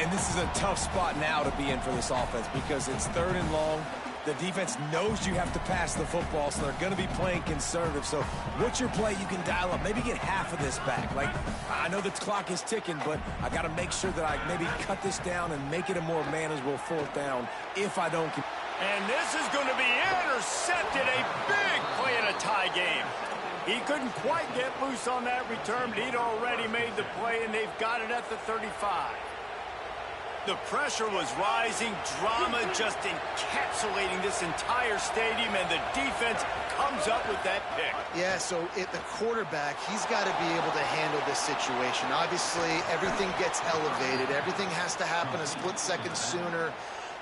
And this is a tough spot now to be in for this offense because it's 3rd and long. The defense knows you have to pass the football, so they're going to be playing conservative. So what's your play you can dial up? Maybe get half of this back. Like, I know the clock is ticking, but I got to make sure that I maybe cut this down and make it a more manageable 4th down if I don't. And this is going to be intercepted. A big play in a tie game. He couldn't quite get loose on that return, but he'd already made the play, and they've got it at the 35. The pressure was rising, drama just encapsulating this entire stadium, and the defense comes up with that pick. Yeah, so the quarterback, he's got to be able to handle this situation. Obviously, everything gets elevated. Everything has to happen a split second sooner.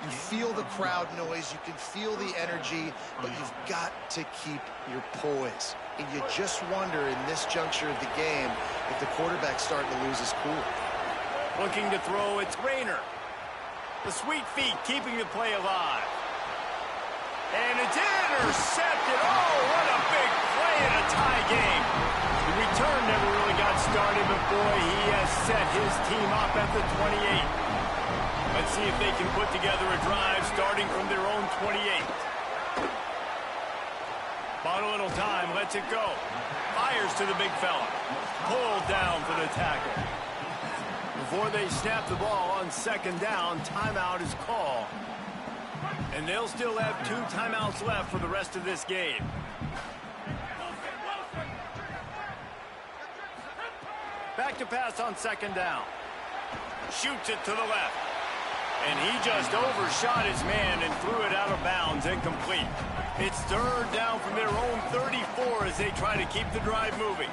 You feel the crowd noise. You can feel the energy, but you've got to keep your poise. And you just wonder in this juncture of the game if the quarterback's starting to lose his cool. Looking to throw, it's Rayner. The sweet feet keeping the play alive. And it's intercepted. Oh, what a big play in a tie game. The return never really got started, but boy, he has set his team up at the 28. Let's see if they can put together a drive starting from their own 28. Bought a little time, lets it go. Fires to the big fella. Pulled down for the tackle. Before they snap the ball on 2nd down, timeout is called. And they'll still have 2 timeouts left for the rest of this game. Back to pass on 2nd down. Shoots it to the left. And he just overshot his man and threw it out of bounds, incomplete. It's 3rd down from their own 34 as they try to keep the drive moving.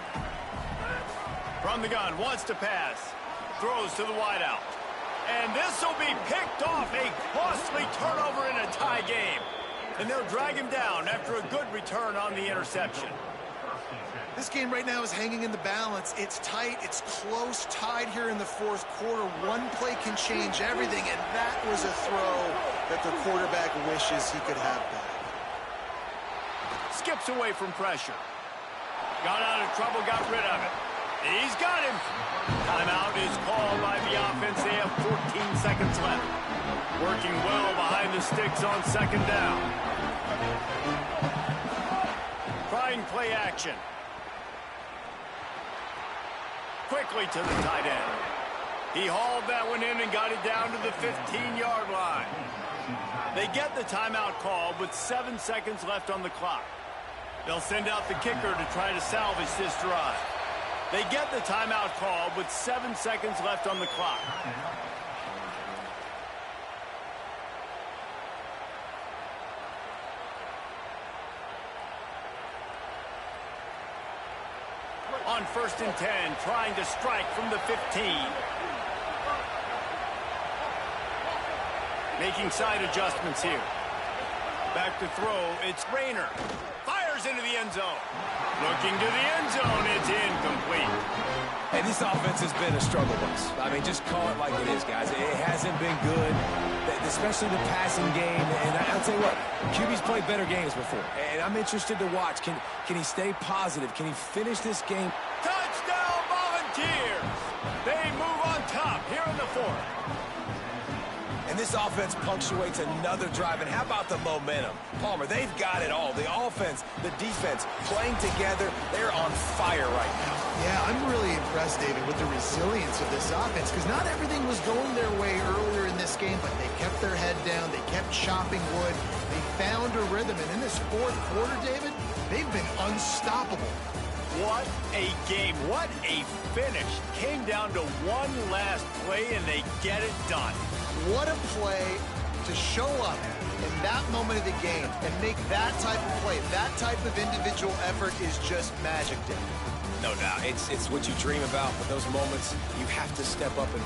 From the gun, wants to pass. Throws to the wideout. And this will be picked off. A costly turnover in a tie game. And they'll drag him down after a good return on the interception. This game right now is hanging in the balance. It's tight. It's close. Tied here in the 4th quarter. One play can change everything, and that was a throw that the quarterback wishes he could have back. Skips away from pressure. Got out of trouble, got rid of it. He's got him. Timeout is called by the offense. They have 14 seconds left. Working well behind the sticks on 2nd down. Trying play action. Quickly to the tight end. He hauled that one in and got it down to the 15-yard line. They get the timeout called with 7 seconds left on the clock. They'll send out the kicker to try to salvage this drive. They get the timeout called with 7 seconds left on the clock. On 1st and 10, trying to strike from the 15. Making side adjustments here. Back to throw, it's Rayner. Fires fires into the end zone. Looking to the end zone. It's incomplete. And this offense has been a struggle bus. I mean, just call it like it is, guys. It hasn't been good, especially the passing game. And I'll tell you what, QB's played better games before. And I'm interested to watch. Can he stay positive? Can he finish this game? Touchdown, Volunteers! They move on top here in the fourth. And this offense punctuates another drive. And how about the momentum? Palmer, they've got it all. The offense, the defense, playing together. They're on fire right now. Yeah, I'm really impressed, David, with the resilience of this offense, because not everything was going their way earlier in this game, but they kept their head down. They kept chopping wood. They found a rhythm. And in this fourth quarter, David, they've been unstoppable. What a game. What a finish. Came down to one last play, and they get it done. What a play to show up in that moment of the game and make that type of play, that type of individual effort is just magic, David. No doubt. It's what you dream about, but those moments, you have to step up and...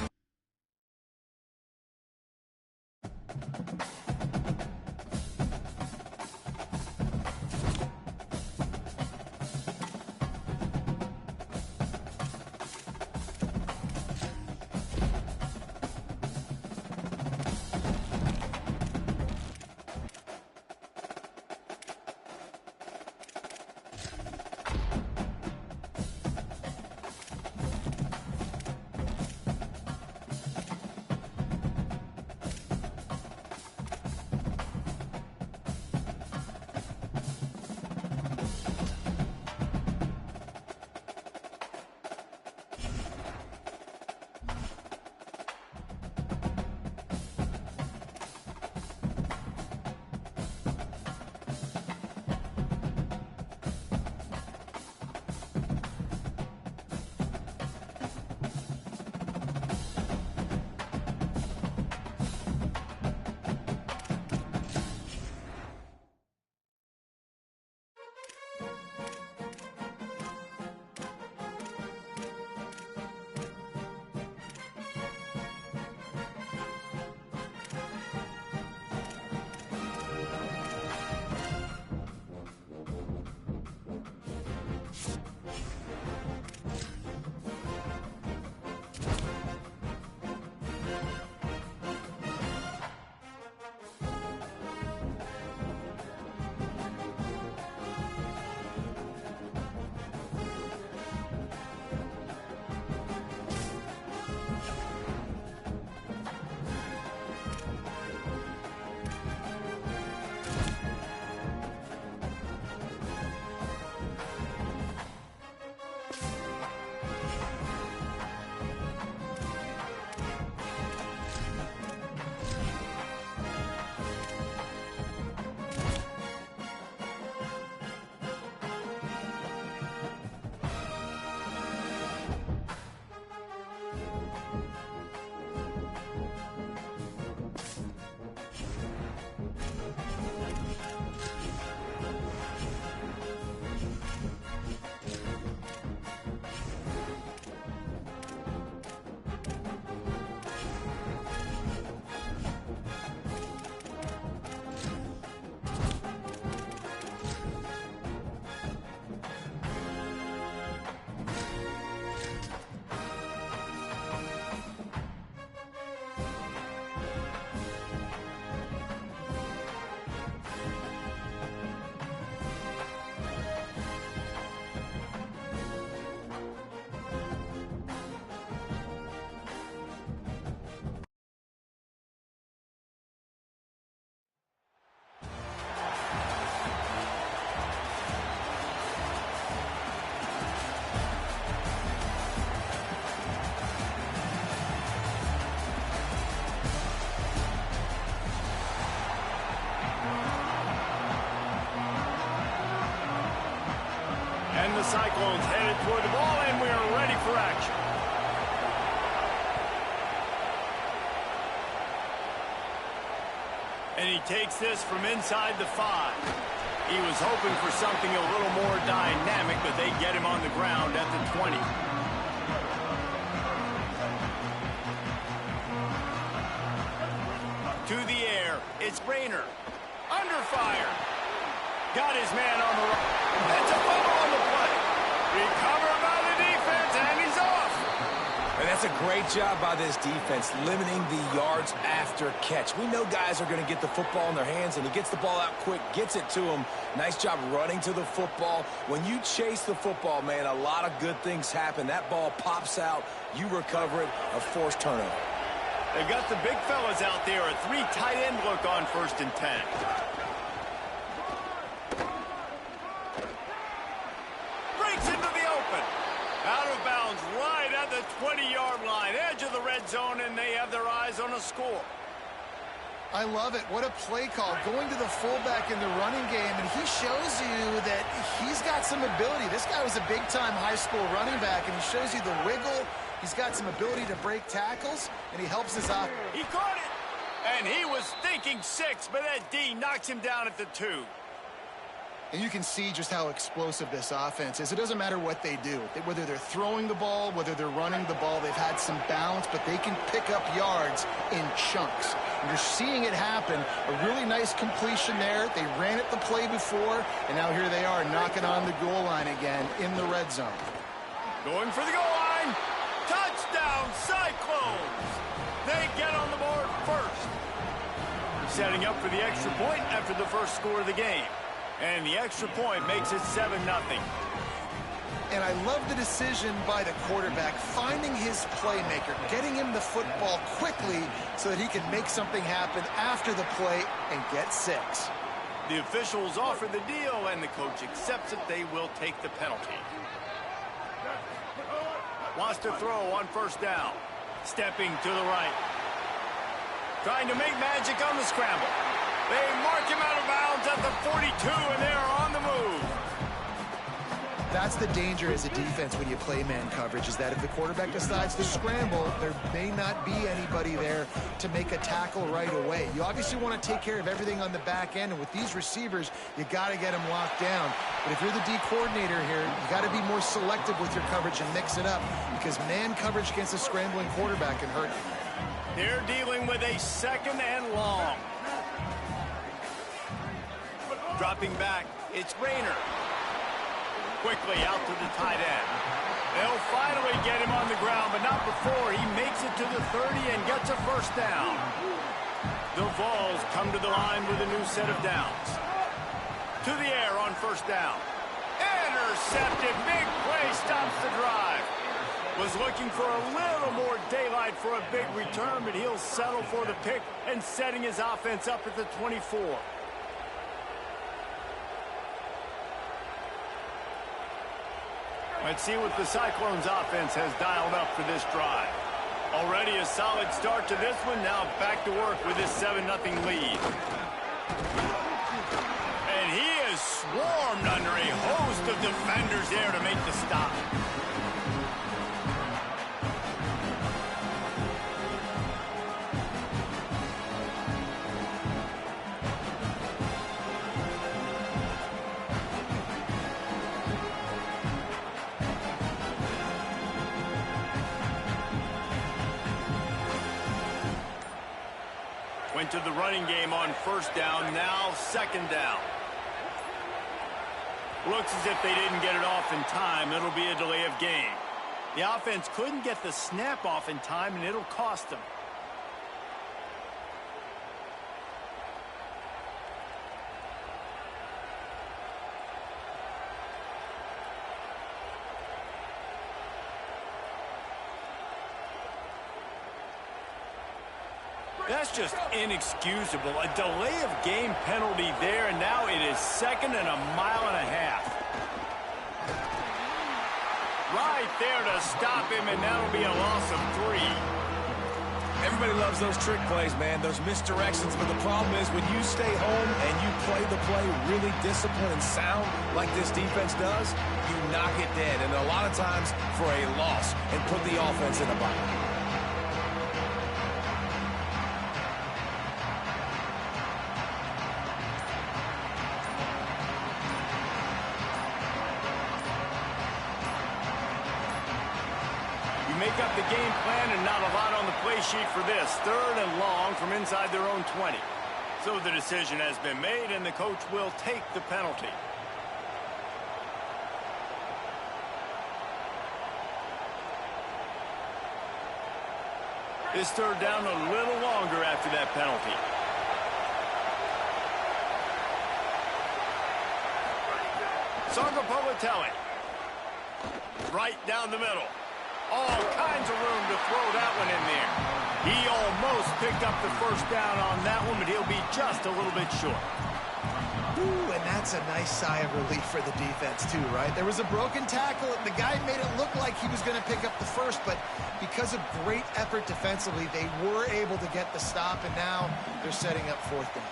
And the Cyclones headed toward the ball, and we are ready for action. And he takes this from inside the 5. He was hoping for something a little more dynamic, but they get him on the ground at the 20. To the air, it's Rayner. Under fire. Got his man on the right. That's a fumble on the play. Recovered by the defense, and he's off. And that's a great job by this defense, limiting the yards after catch. We know guys are going to get the football in their hands, and he gets the ball out quick, gets it to him. Nice job running to the football. When you chase the football, man, a lot of good things happen. That ball pops out, you recover it, a forced turnover. They've got the big fellas out there, a 3 tight end look on 1st and 10. Breaks into the open. Out of bounds right at the 20-yard line, edge of the red zone, and they have their eyes on a score. I love it. What a play call. Going to the fullback in the running game, and he shows you that he's got some ability. This guy was a big-time high school running back, and he shows you the wiggle. He's got some ability to break tackles, and he helps us out. He caught it, and he was thinking 6, but that D knocks him down at the 2. And you can see just how explosive this offense is. It doesn't matter what they do. Whether they're throwing the ball, whether they're running the ball, they've had some balance, but they can pick up yards in chunks. And you're seeing it happen. A really nice completion there. They ran it the play before, and now here they are knocking on the goal line again in the red zone. Going for the goal line. Touchdown, Cyclones! They get on the board first. Setting up for the extra point after the first score of the game. And the extra point makes it 7-0. And I love the decision by the quarterback, finding his playmaker, getting him the football quickly so that he can make something happen after the play and get 6. The officials offer the deal, and the coach accepts it. They will take the penalty. Wants to throw on 1st down. Stepping to the right. Trying to make magic on the scramble. They mark him out of bounds at the 42, and they are on the move. That's the danger as a defense when you play man coverage, is that if the quarterback decides to scramble, there may not be anybody there to make a tackle right away. You obviously want to take care of everything on the back end, and with these receivers, you got to get them locked down. But if you're the D coordinator here, you got to be more selective with your coverage and mix it up, because man coverage against a scrambling quarterback can hurt you. They're dealing with a 2nd and long. Dropping back, it's Rayner. Quickly out to the tight end. They'll finally get him on the ground, but not before he makes it to the 30 and gets a 1st down. The Vols come to the line with a new set of downs. To the air on 1st down. Intercepted. Big play stops the drive. Was looking for a little more daylight for a big return, but he'll settle for the pick and setting his offense up at the 24. Let's see what the Cyclones offense has dialed up for this drive. Already a solid start to this one. Now back to work with this 7-0 lead. And he is swarmed under a host of defenders there to make the stop. Went to the running game on 1st down, now 2nd down. Looks as if they didn't get it off in time. It'll be a delay of game. The offense couldn't get the snap off in time, and it'll cost them. That's just inexcusable. A delay of game penalty there, and now it is 2nd and a mile and a half. Right there to stop him, and that'll be a loss of 3. Everybody loves those trick plays, man, those misdirections, but the problem is when you stay home and you play the play really disciplined and sound like this defense does, you knock it dead, and a lot of times for a loss, and put the offense in a bind. Make up the game plan and not a lot on the play sheet for this. 3rd and long from inside their own 20. So the decision has been made, and the coach will take the penalty. This third down a little longer after that penalty. Sangapolateli. Right down the middle. All kinds of room to throw that one in there. He almost picked up the first down on that one, but he'll be just a little bit short. Ooh, and that's a nice sigh of relief for the defense too, right? There was a broken tackle, and the guy made it look like he was going to pick up the first, but because of great effort defensively, they were able to get the stop, and now they're setting up fourth down.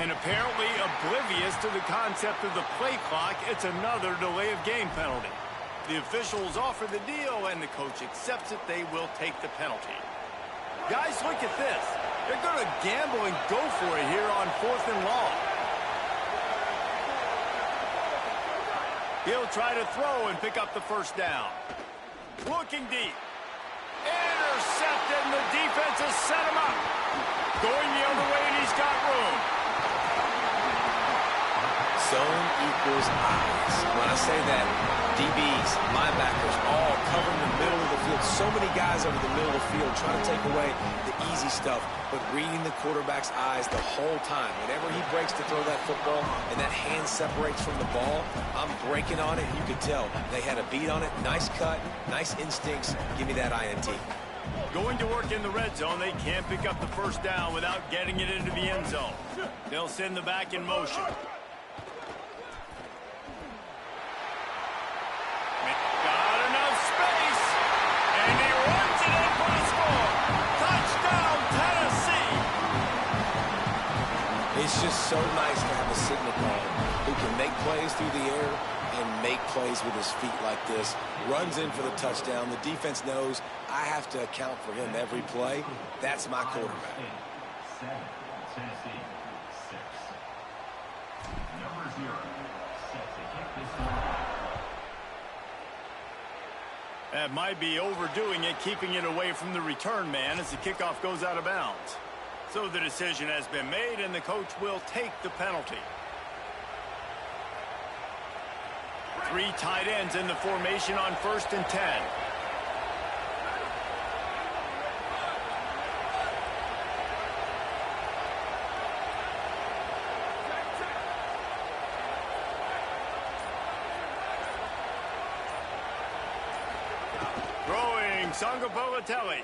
And apparently oblivious to the concept of the play clock, it's another delay of game penalty. The officials offer the deal, and the coach accepts it. They will take the penalty. Guys, look at this. They're going to gamble and go for it here on 4th and long. He'll try to throw and pick up the first down. Looking deep. Intercepted, and the defense has set him up. Going the other way, and he's got room. Zone equals eyes. When I say that, DBs, linebackers, all covering the middle of the field. So many guys over the middle of the field trying to take away the easy stuff, but reading the quarterback's eyes the whole time. Whenever he breaks to throw that football and that hand separates from the ball, I'm breaking on it, and you can tell they had a beat on it. Nice cut, nice instincts. Give me that INT. Going to work in the red zone. They can't pick up the first down without getting it into the end zone. They'll send the back in motion. It's just so nice to have a signal call who can make plays through the air and make plays with his feet like this. Runs in for the touchdown. The defense knows I have to account for him every play. That's my quarterback. That might be overdoing it, keeping it away from the return man as the kickoff goes out of bounds. So the decision has been made, and the coach will take the penalty. 3 tight ends in the formation on 1st and 10. Throwing, Sangapolateli.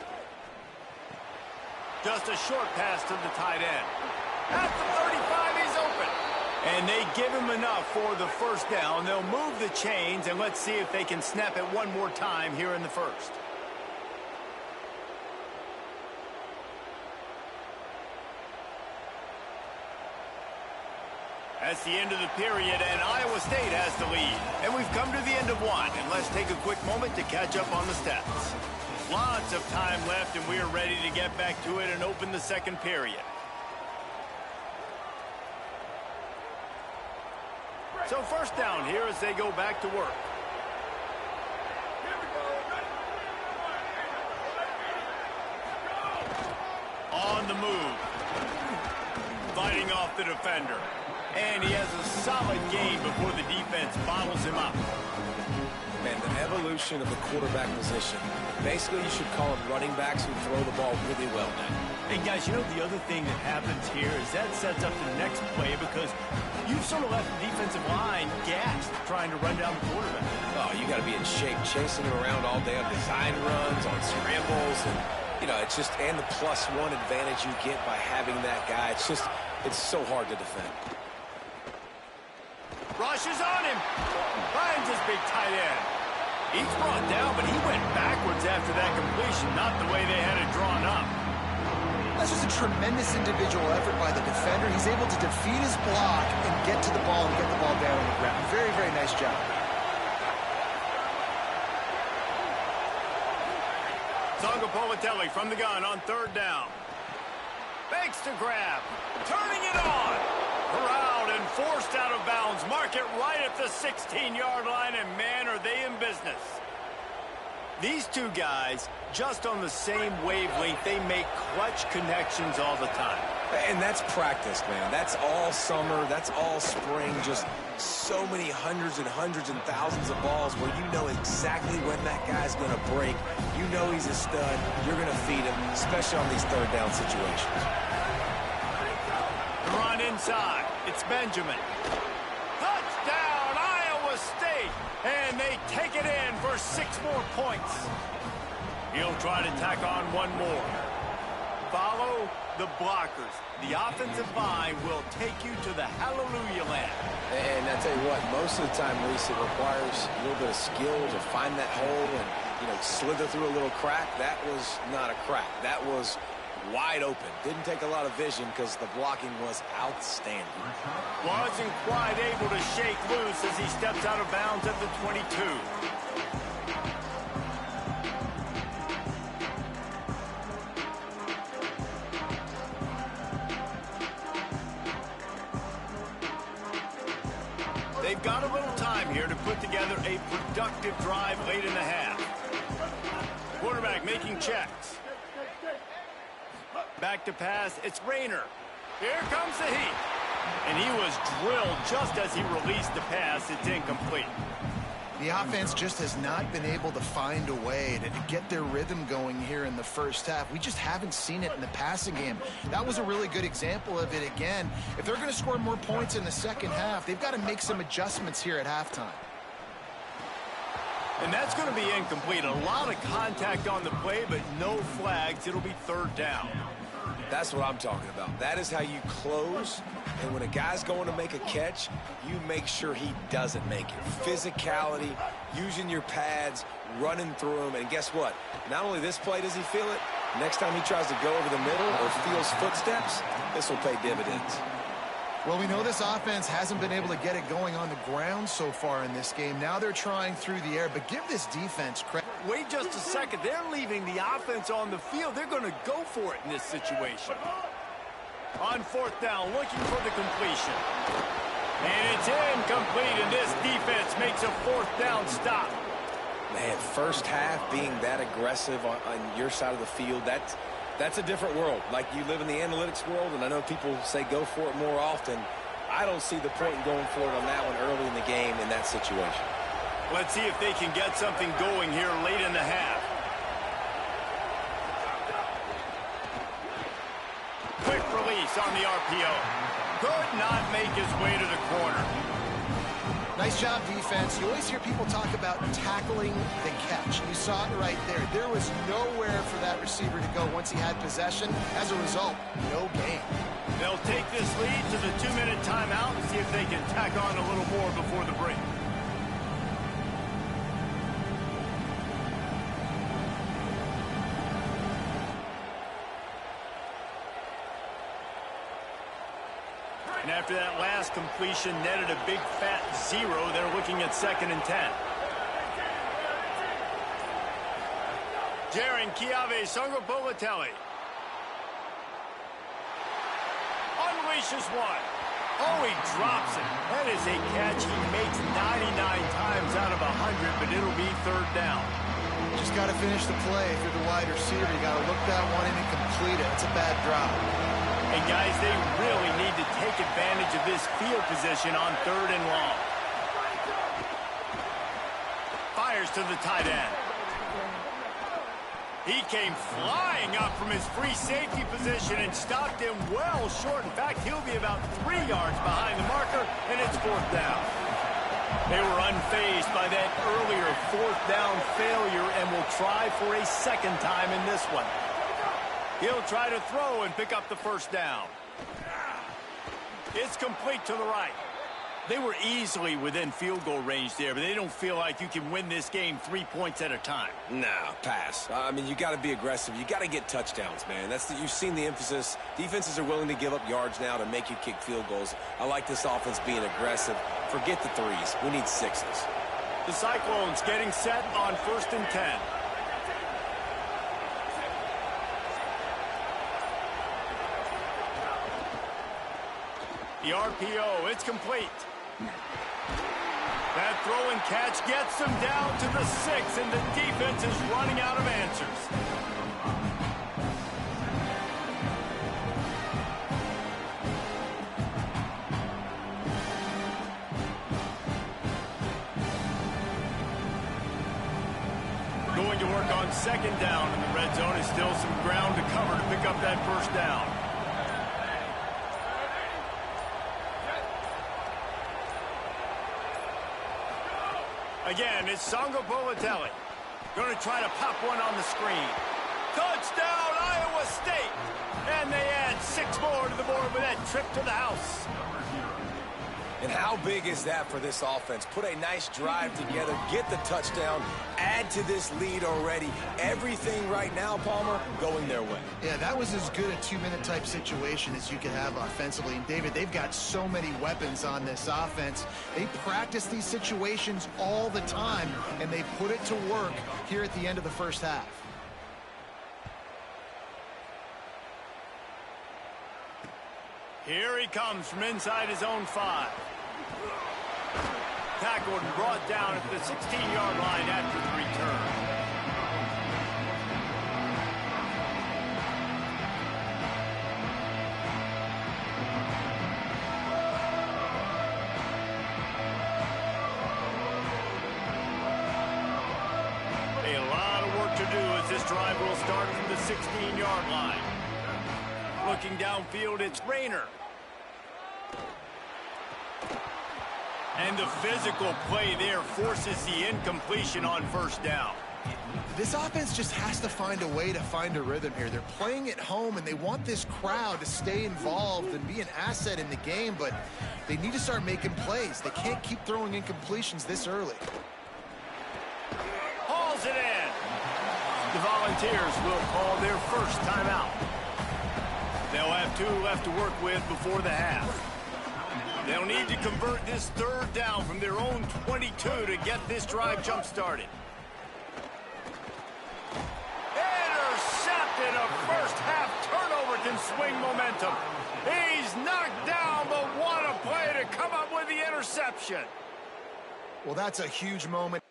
Just a short pass to the tight end. At the 35, he's open. And they give him enough for the first down. They'll move the chains, and let's see if they can snap it one more time here in the first. That's the end of the period, and Iowa State has the lead. And we've come to the end of one, and let's take a quick moment to catch up on the stats. Lots of time left, and we are ready to get back to it and open the second period. So first down here as they go back to work. On the move. Fighting off the defender. And he has a solid gain before the defense bottles him up. Man, the evolution of the quarterback position. Basically, you should call them running backs who throw the ball really well now. And guys, you know the other thing that happens here is that sets up the next play because you've sort of left the defensive line gassed trying to run down the quarterback. Oh, you got to be in shape, chasing him around all day on design runs, on scrambles, and you know, it's just, and the +1 advantage you get by having that guy. It's just, it's so hard to defend. Rushes on him. Finds his big tight end. He's brought down, but he went backwards after that completion, not the way they had it drawn up. That's just a tremendous individual effort by the defender. He's able to defeat his block and get to the ball and get the ball down on the ground. Very, very nice job. Sangapolateli from the gun on 3rd down. Fakes to grab. Turning it on. Corralled and forced out of bounds. Mark it right at the 16-yard line, and man, are they in business. These two guys, just on the same wavelength, they make clutch connections all the time. And that's practice, man. That's all summer. That's all spring. Just so many hundreds and thousands of balls where you know exactly when that guy's going to break. You know he's a stud. You're going to feed him, especially on these third down situations. The run inside. It's Benjamin. Touchdown, Iowa State. And they take it in for 6 more points. He'll try to tack on one more. Follow the blockers. The offensive line will take you to the hallelujah land. And I tell you what, most of the time, Reese, it requires a little bit of skill to find that hole and, slither through a little crack. That was not a crack. That was wide open. Didn't take a lot of vision because the blocking was outstanding. Wasn't quite able to shake loose as he steps out of bounds at the 22. They've got a little time here to put together a productive drive late in the half. Quarterback making checks. Back to pass, it's Rayner. Here comes the heat. And he was drilled just as he released the pass. It's incomplete. The offense just has not been able to find a way to get their rhythm going here in the first half. We just haven't seen it in the passing game. That was a really good example of it again. If they're going to score more points in the second half, they've got to make some adjustments here at halftime. And that's going to be incomplete. A lot of contact on the play, but no flags. It'll be third down. That's what I'm talking about. That is how you close. And when a guy's going to make a catch, you make sure he doesn't make it. Physicality, using your pads, running through them. And guess what? Not only this play does he feel it, next time he tries to go over the middle or feels footsteps, this will pay dividends. Well, we know this offense hasn't been able to get it going on the ground so far in this game. Now they're trying through the air, but give this defense credit. Wait just a second. They're leaving the offense on the field. They're going to go for it in this situation. On fourth down, looking for the completion. And it's incomplete, and this defense makes a fourth down stop. Man, first half being that aggressive on your side of the field, that's a different world. Like, you live in the analytics world, and I know people say go for it more often. I don't see the point in going for it on that one early in the game in that situation. Let's see if they can get something going here late in the half. Quick release on the RPO. Could not make his way to the corner. Nice job, defense. You always hear people talk about tackling the catch. You saw it right there. There was nowhere for that receiver to go once he had possession. As a result, no gain. They'll take this lead to the 2-minute timeout and see if they can tack on a little more before the break. And after that last completion netted a big fat 0, they're looking at 2nd and 10. Jaron Chiave Sangapolatelli unleashes one. Oh, he drops it. That is a catch he makes 99 times out of 100, but it'll be third down. Just got to finish the play. If you're the wide receiver, you got to look that one in and complete it. It's a bad drop. And guys, they really need to take advantage of this field position on 3rd and long. Fires to the tight end. He came flying up from his free safety position and stopped him well short. In fact, he'll be about 3 yards behind the marker, and it's 4th down. They were unfazed by that earlier 4th down failure and will try for a 2nd time in this one. He'll try to throw and pick up the 1st down. It's complete to the right. They were easily within field goal range there, but they don't feel like you can win this game 3 points at a time. Nah, pass. I mean, you got to be aggressive. You got to get touchdowns, man. You've seen the emphasis. Defenses are willing to give up yards now to make you kick field goals. I like this offense being aggressive. Forget the 3s. We need 6s. The Cyclones getting set on 1st and 10. The RPO, it's complete. That throw and catch gets them down to the 6, and the defense is running out of answers. Going to work on second down in the red zone. Is still some ground to cover to pick up that first down. Again, it's Songo Bolatelli. Going to try to pop one on the screen. Touchdown, Iowa State! And they add 6 more to the board with that trip to the house. And how big is that for this offense? Put a nice drive together, get the touchdown, add to this lead already. Everything right now, Palmer, going their way. Yeah, that was as good a 2-minute type situation as you could have offensively. And David, they've got so many weapons on this offense. They practice these situations all the time, and they put it to work here at the end of the first half. Here he comes from inside his own 5. Tackled and brought down at the 16-yard line after the return. A lot of work to do as this drive will start from the 16-yard line. Looking downfield, it's Rayner. And the physical play there forces the incompletion on first down. This offense just has to find a way to find a rhythm here. They're playing at home, and they want this crowd to stay involved and be an asset in the game, but they need to start making plays. They can't keep throwing incompletions this early. Hauls it in. The Volunteers will call their first timeout. They'll have 2 left to work with before the half. They'll need to convert this third down from their own 22 to get this drive jump-started. Intercepted. A first-half turnover can swing momentum. He's knocked down, but what a play to come up with the interception. Well, that's a huge moment.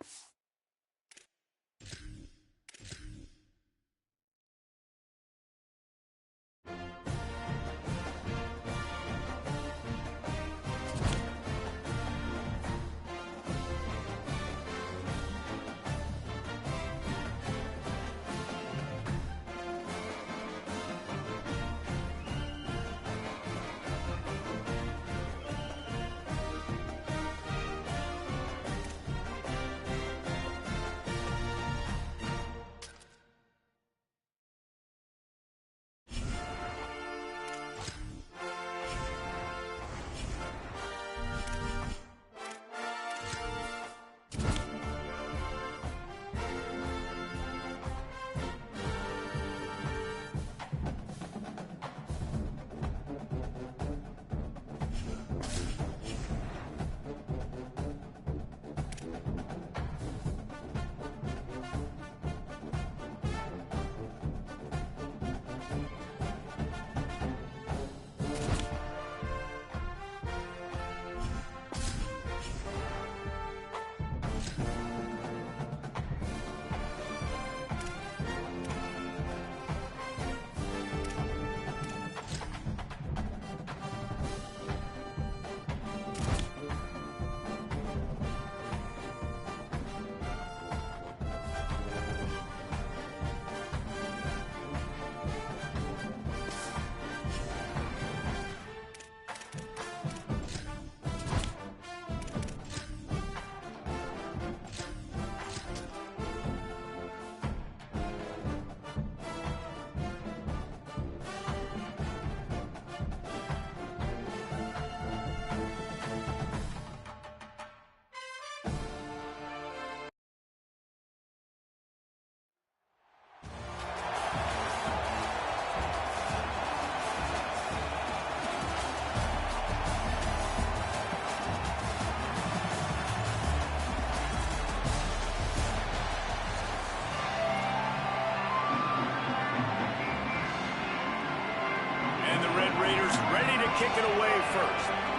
Kick it away first.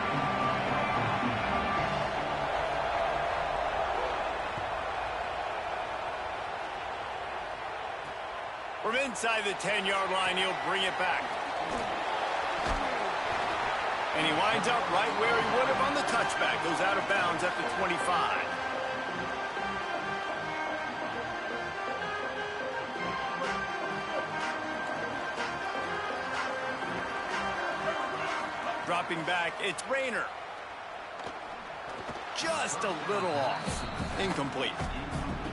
From inside the 10-yard line, he'll bring it back. And he winds up right where he would have on the touchback. Goes out of bounds at the 25. Dropping back, it's Rayner. Just a little off. Incomplete.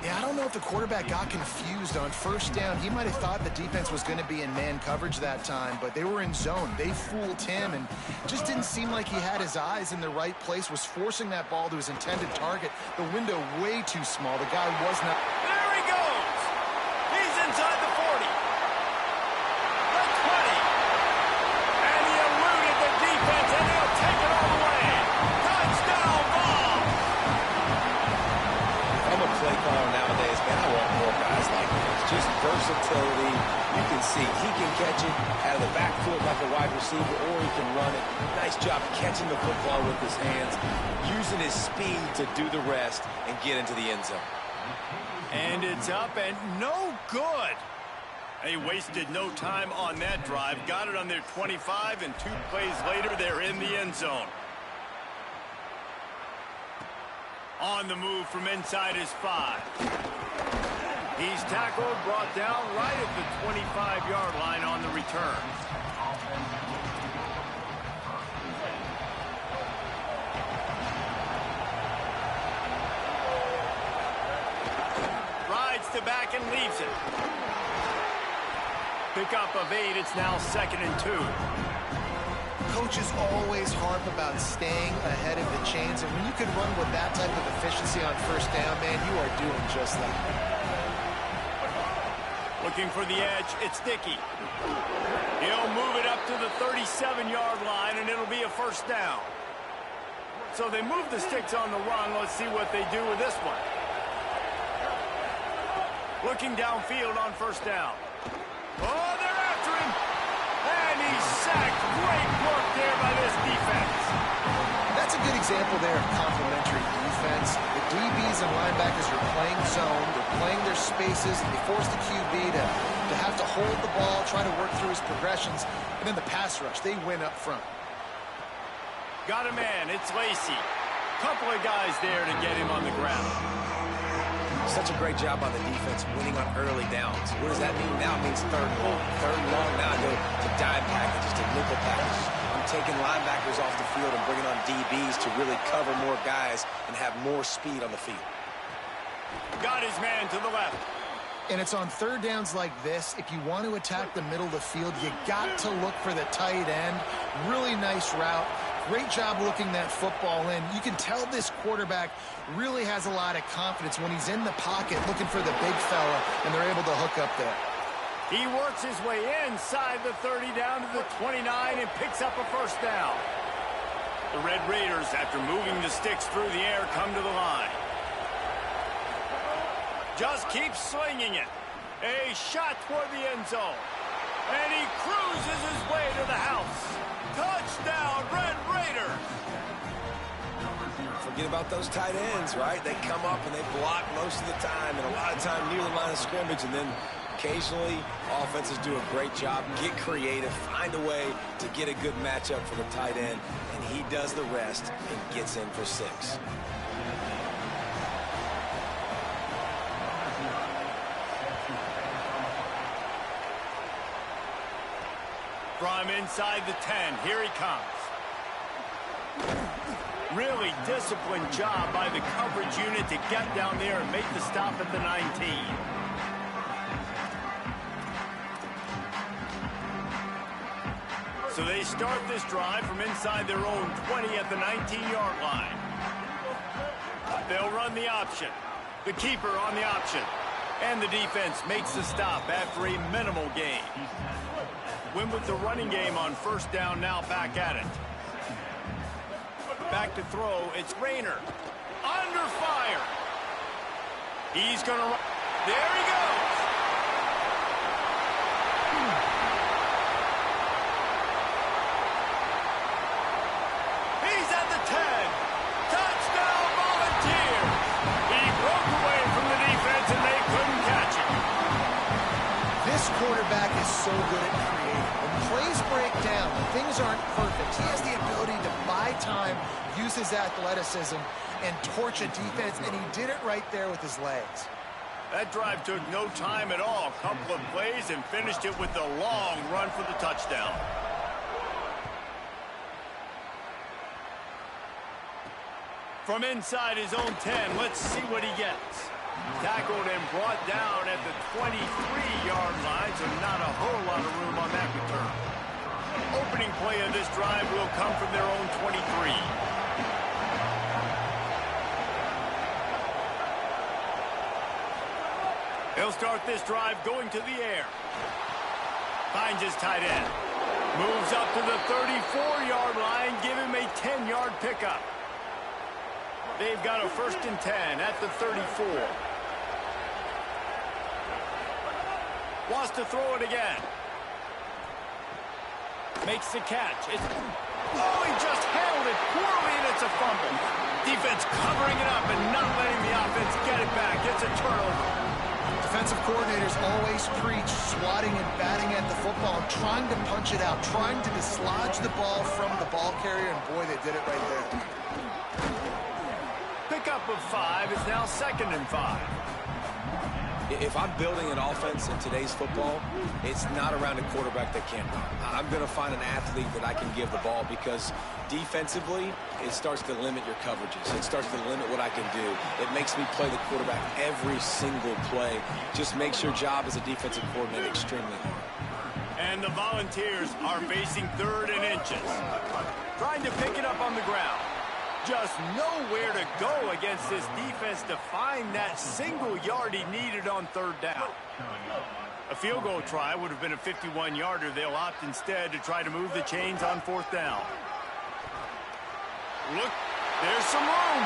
Yeah, I don't know if the quarterback got confused on first down. He might have thought the defense was going to be in man coverage that time, but they were in zone. They fooled him and just didn't seem like he had his eyes in the right place, was forcing that ball to his intended target. The window way too small. The guy was not... There he goes! He's inside the 40. The 20. And he eluded the defense, and he'll take it all the way. Touchdown ball! I'm a play caller nowadays, man. I want more guys like this. Just versatility. You can see he can catch it out of the backfield like a wide receiver, or he can run it. Nice job catching the football with his hands, using his speed to do the rest and get into the end zone. And it's up and no good. They wasted no time on that drive. Got it on their 25, and 2 plays later, they're in the end zone. On the move from inside his 5. He's tackled, brought down right at the 25-yard line on the return. Rides to back and leaves it. Pickup of 8, it's now 2nd and 2. Coaches always harp about staying ahead of the chains, and when you can run with that type of efficiency on first down, man, you are doing just that. Looking for the edge, it's Dickey. He'll move it up to the 37-yard line, and it'll be a first down. So they move the sticks on the run. Let's see what they do with this one. Looking downfield on first down. Oh, they're after him. And he's sacked. Great work there by this defense. That's a good example there of complementary defense. The DBs and linebackers are playing zone. They're playing their spaces. They force the QB to have to hold the ball, try to work through his progressions. And then the pass rush, they win up front. Got a man. It's Lacy. Couple of guys there to get him on the ground. Such a great job on the defense, winning on early downs. What does that mean now? It means third and long. Third and long now, go to dime packages, to nickel packages. I'm taking linebackers off the field and bringing on DBs to really cover more guys and have more speed on the field. Got his man to the left. And it's on third downs like this. If you want to attack the middle of the field, you got to look for the tight end. Really nice route. Great job looking that football in. You can tell this quarterback really has a lot of confidence when he's in the pocket looking for the big fella, and they're able to hook up there. He works his way inside the 30 down to the 29 and picks up a first down. The Red Raiders, after moving the sticks through the air, come to the line. Just keeps swinging it. A shot toward the end zone. And he cruises his way to the house. Touchdown, Red Raiders! Forget about those tight ends, right? They come up and they block most of the time, and a lot of time near the line of scrimmage, and then occasionally offenses do a great job, get creative, find a way to get a good matchup for the tight end, and he does the rest and gets in for 6. From inside the 10, here he comes. Really disciplined job by the coverage unit to get down there and make the stop at the 19. So they start this drive from inside their own 20 at the 19-yard line. They'll run the option. The keeper on the option. And the defense makes the stop after a minimal gain. Win with the running game on first down, now back at it. Back to throw, it's Rayner. Under fire. He's going to run. There he goes. He's at the 10. Touchdown, Volunteers. He broke away from the defense, and they couldn't catch him. This so good at creating. When plays break down, when things aren't perfect, he has the ability to buy time, use his athleticism, and torch a defense, and he did it right there with his legs. That drive took no time at all. A couple of plays and finished it with a long run for the touchdown. From inside his own 10, let's see what he gets. Tackled and brought down at the 23-yard line, so not a whole lot of room on that return. Opening play of this drive will come from their own 23. He'll start this drive going to the air. Finds his tight end. Moves up to the 34-yard line. Give him a 10-yard pickup. They've got a 1st and 10 at the 34. Wants to throw it again. Makes the catch. Oh, he just handled it poorly, and it's a fumble. Defense covering it up and not letting the offense get it back. It's a turnover. Defensive coordinators always preach swatting and batting at the football, trying to punch it out, trying to dislodge the ball from the ball carrier, and boy, they did it right there. Pickup of 5 is now 2nd and 5. If I'm building an offense in today's football, it's not around a quarterback that can't run. I'm going to find an athlete that I can give the ball, because defensively, it starts to limit your coverages. It starts to limit what I can do. It makes me play the quarterback every single play. Just makes your job as a defensive coordinator extremely hard. And the Volunteers are facing 3rd and inches. Trying to pick it up on the ground. Just nowhere to go against this defense to find that single yard he needed on 3rd down. A field goal try would have been a 51-yarder. They'll opt instead to try to move the chains on 4th down. Look, there's some room.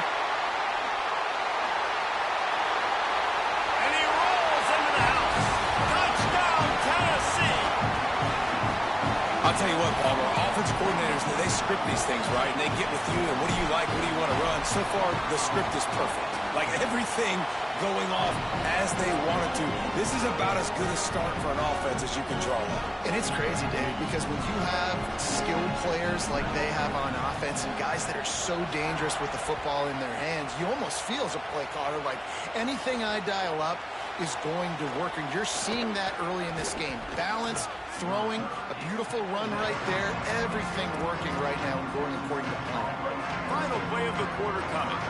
And he rolls into the house. Touchdown, Tennessee. I'll tell you what, Palmer, offensive coordinators, they script these things, right? And they get with you, and what do you like, what do you want to run? So far, the script is perfect. Like, everything going off as they want it to. This is about as good a start for an offense as you can draw up. And it's crazy, David, because when you have skilled players like they have on offense and guys that are so dangerous with the football in their hands, you almost feel as a play caller like anything I dial up is going to work. And you're seeing that early in this game. Balance, throwing, a beautiful run right there, everything working right now and going according to plan. Final play of the quarter coming.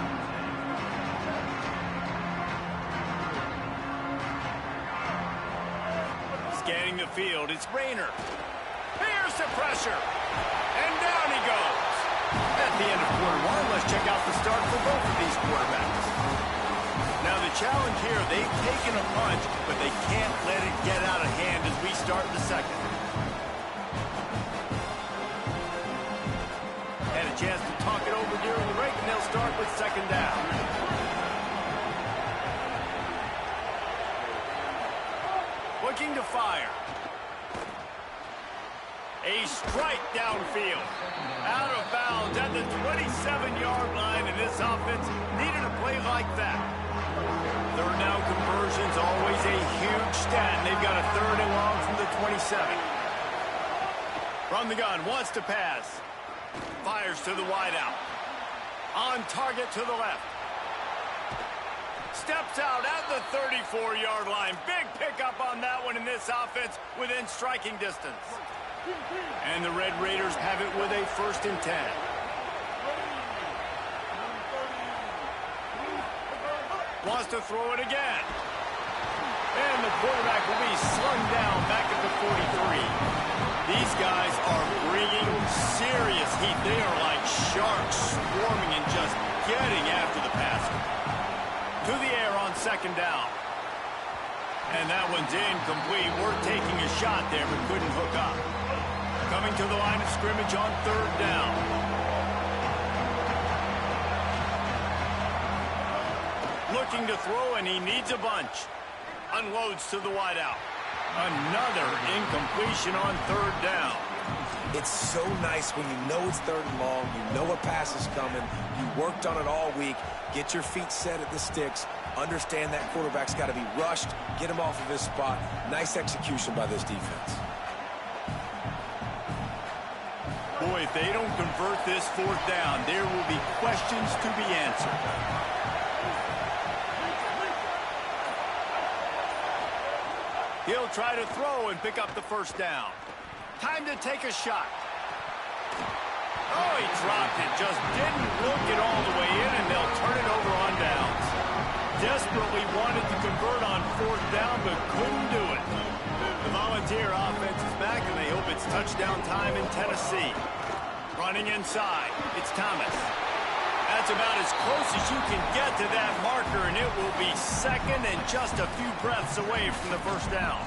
Scanning the field, it's Rayner. Here's the pressure. And down he goes. At the end of quarter 1, let's check out the start for both of these quarterbacks. Now the challenge here, they've taken a punch, but they can't let it get out of hand as we start the 2nd. Had a chance to talk it over during the break, and they'll start with 2nd down. Looking to fire. A strike downfield. Out of bounds at the 27-yard line, and this offense needed a play like that. 3rd down conversion's always a huge stat, and they've got a 3rd and long from the 27. From the gun, wants to pass. Fires to the wideout. On target to the left. Steps out at the 34-yard line. Big pickup on that one in this offense within striking distance. And the Red Raiders have it with a 1st and 10. Wants to throw it again. And the quarterback will be slung down back at the 43. These guys are bringing serious heat. They are like sharks swarming and just getting after the passer. To the air on 2nd down. And that one's incomplete. We're taking a shot there, but couldn't hook up. Coming to the line of scrimmage on 3rd down. Looking to throw, and he needs a bunch. Unloads to the wideout. Another incompletion on 3rd down. It's so nice when you know it's 3rd and long, you know a pass is coming, you worked on it all week, get your feet set at the sticks, understand that quarterback's got to be rushed, get him off of his spot. Nice execution by this defense. if they don't convert this fourth down, there will be questions to be answered. He'll try to throw and pick up the first down. Time to take a shot. Oh, he dropped it. Just didn't look it all the way in, and they'll turn it over on downs. Desperately wanted to convert on fourth down, but couldn't do it. The Volunteer offense is back, and they hope it's touchdown time in Tennessee. Running inside, it's Thomas. That's about as close as you can get to that marker, and it will be second and just a few breaths away from the first down.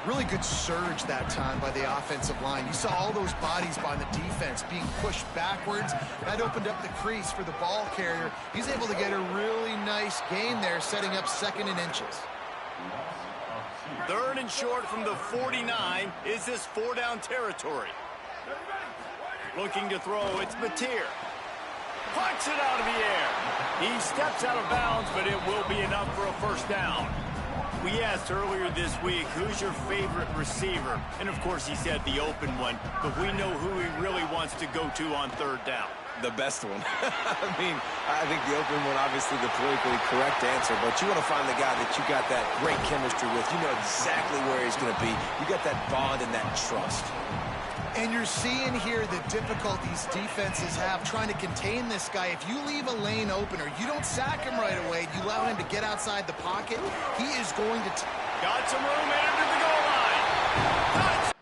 Really good surge that time by the offensive line. You saw all those bodies by the defense being pushed backwards. That opened up the crease for the ball carrier. He's able to get a really nice gain there, setting up second and inches. Third and short from the 49. Is this four-down territory? Looking to throw, it's Mateer. Puncts it out of the air. He steps out of bounds, but it will be enough for a first down. We asked earlier this week, who's your favorite receiver? And, of course, he said the open one, but we know who he really wants to go to on third down. The best one. I mean, I think the open one, obviously the politically correct answer, but you want to find the guy that you got that great chemistry with. You know exactly where he's going to be. You got that bond and that trust. And you're seeing here the difficulties defenses have trying to contain this guy. If you leave a lane open or you don't sack him right away, you allow him to get outside the pocket, he is going to... Got some room and into the goal line. Touch!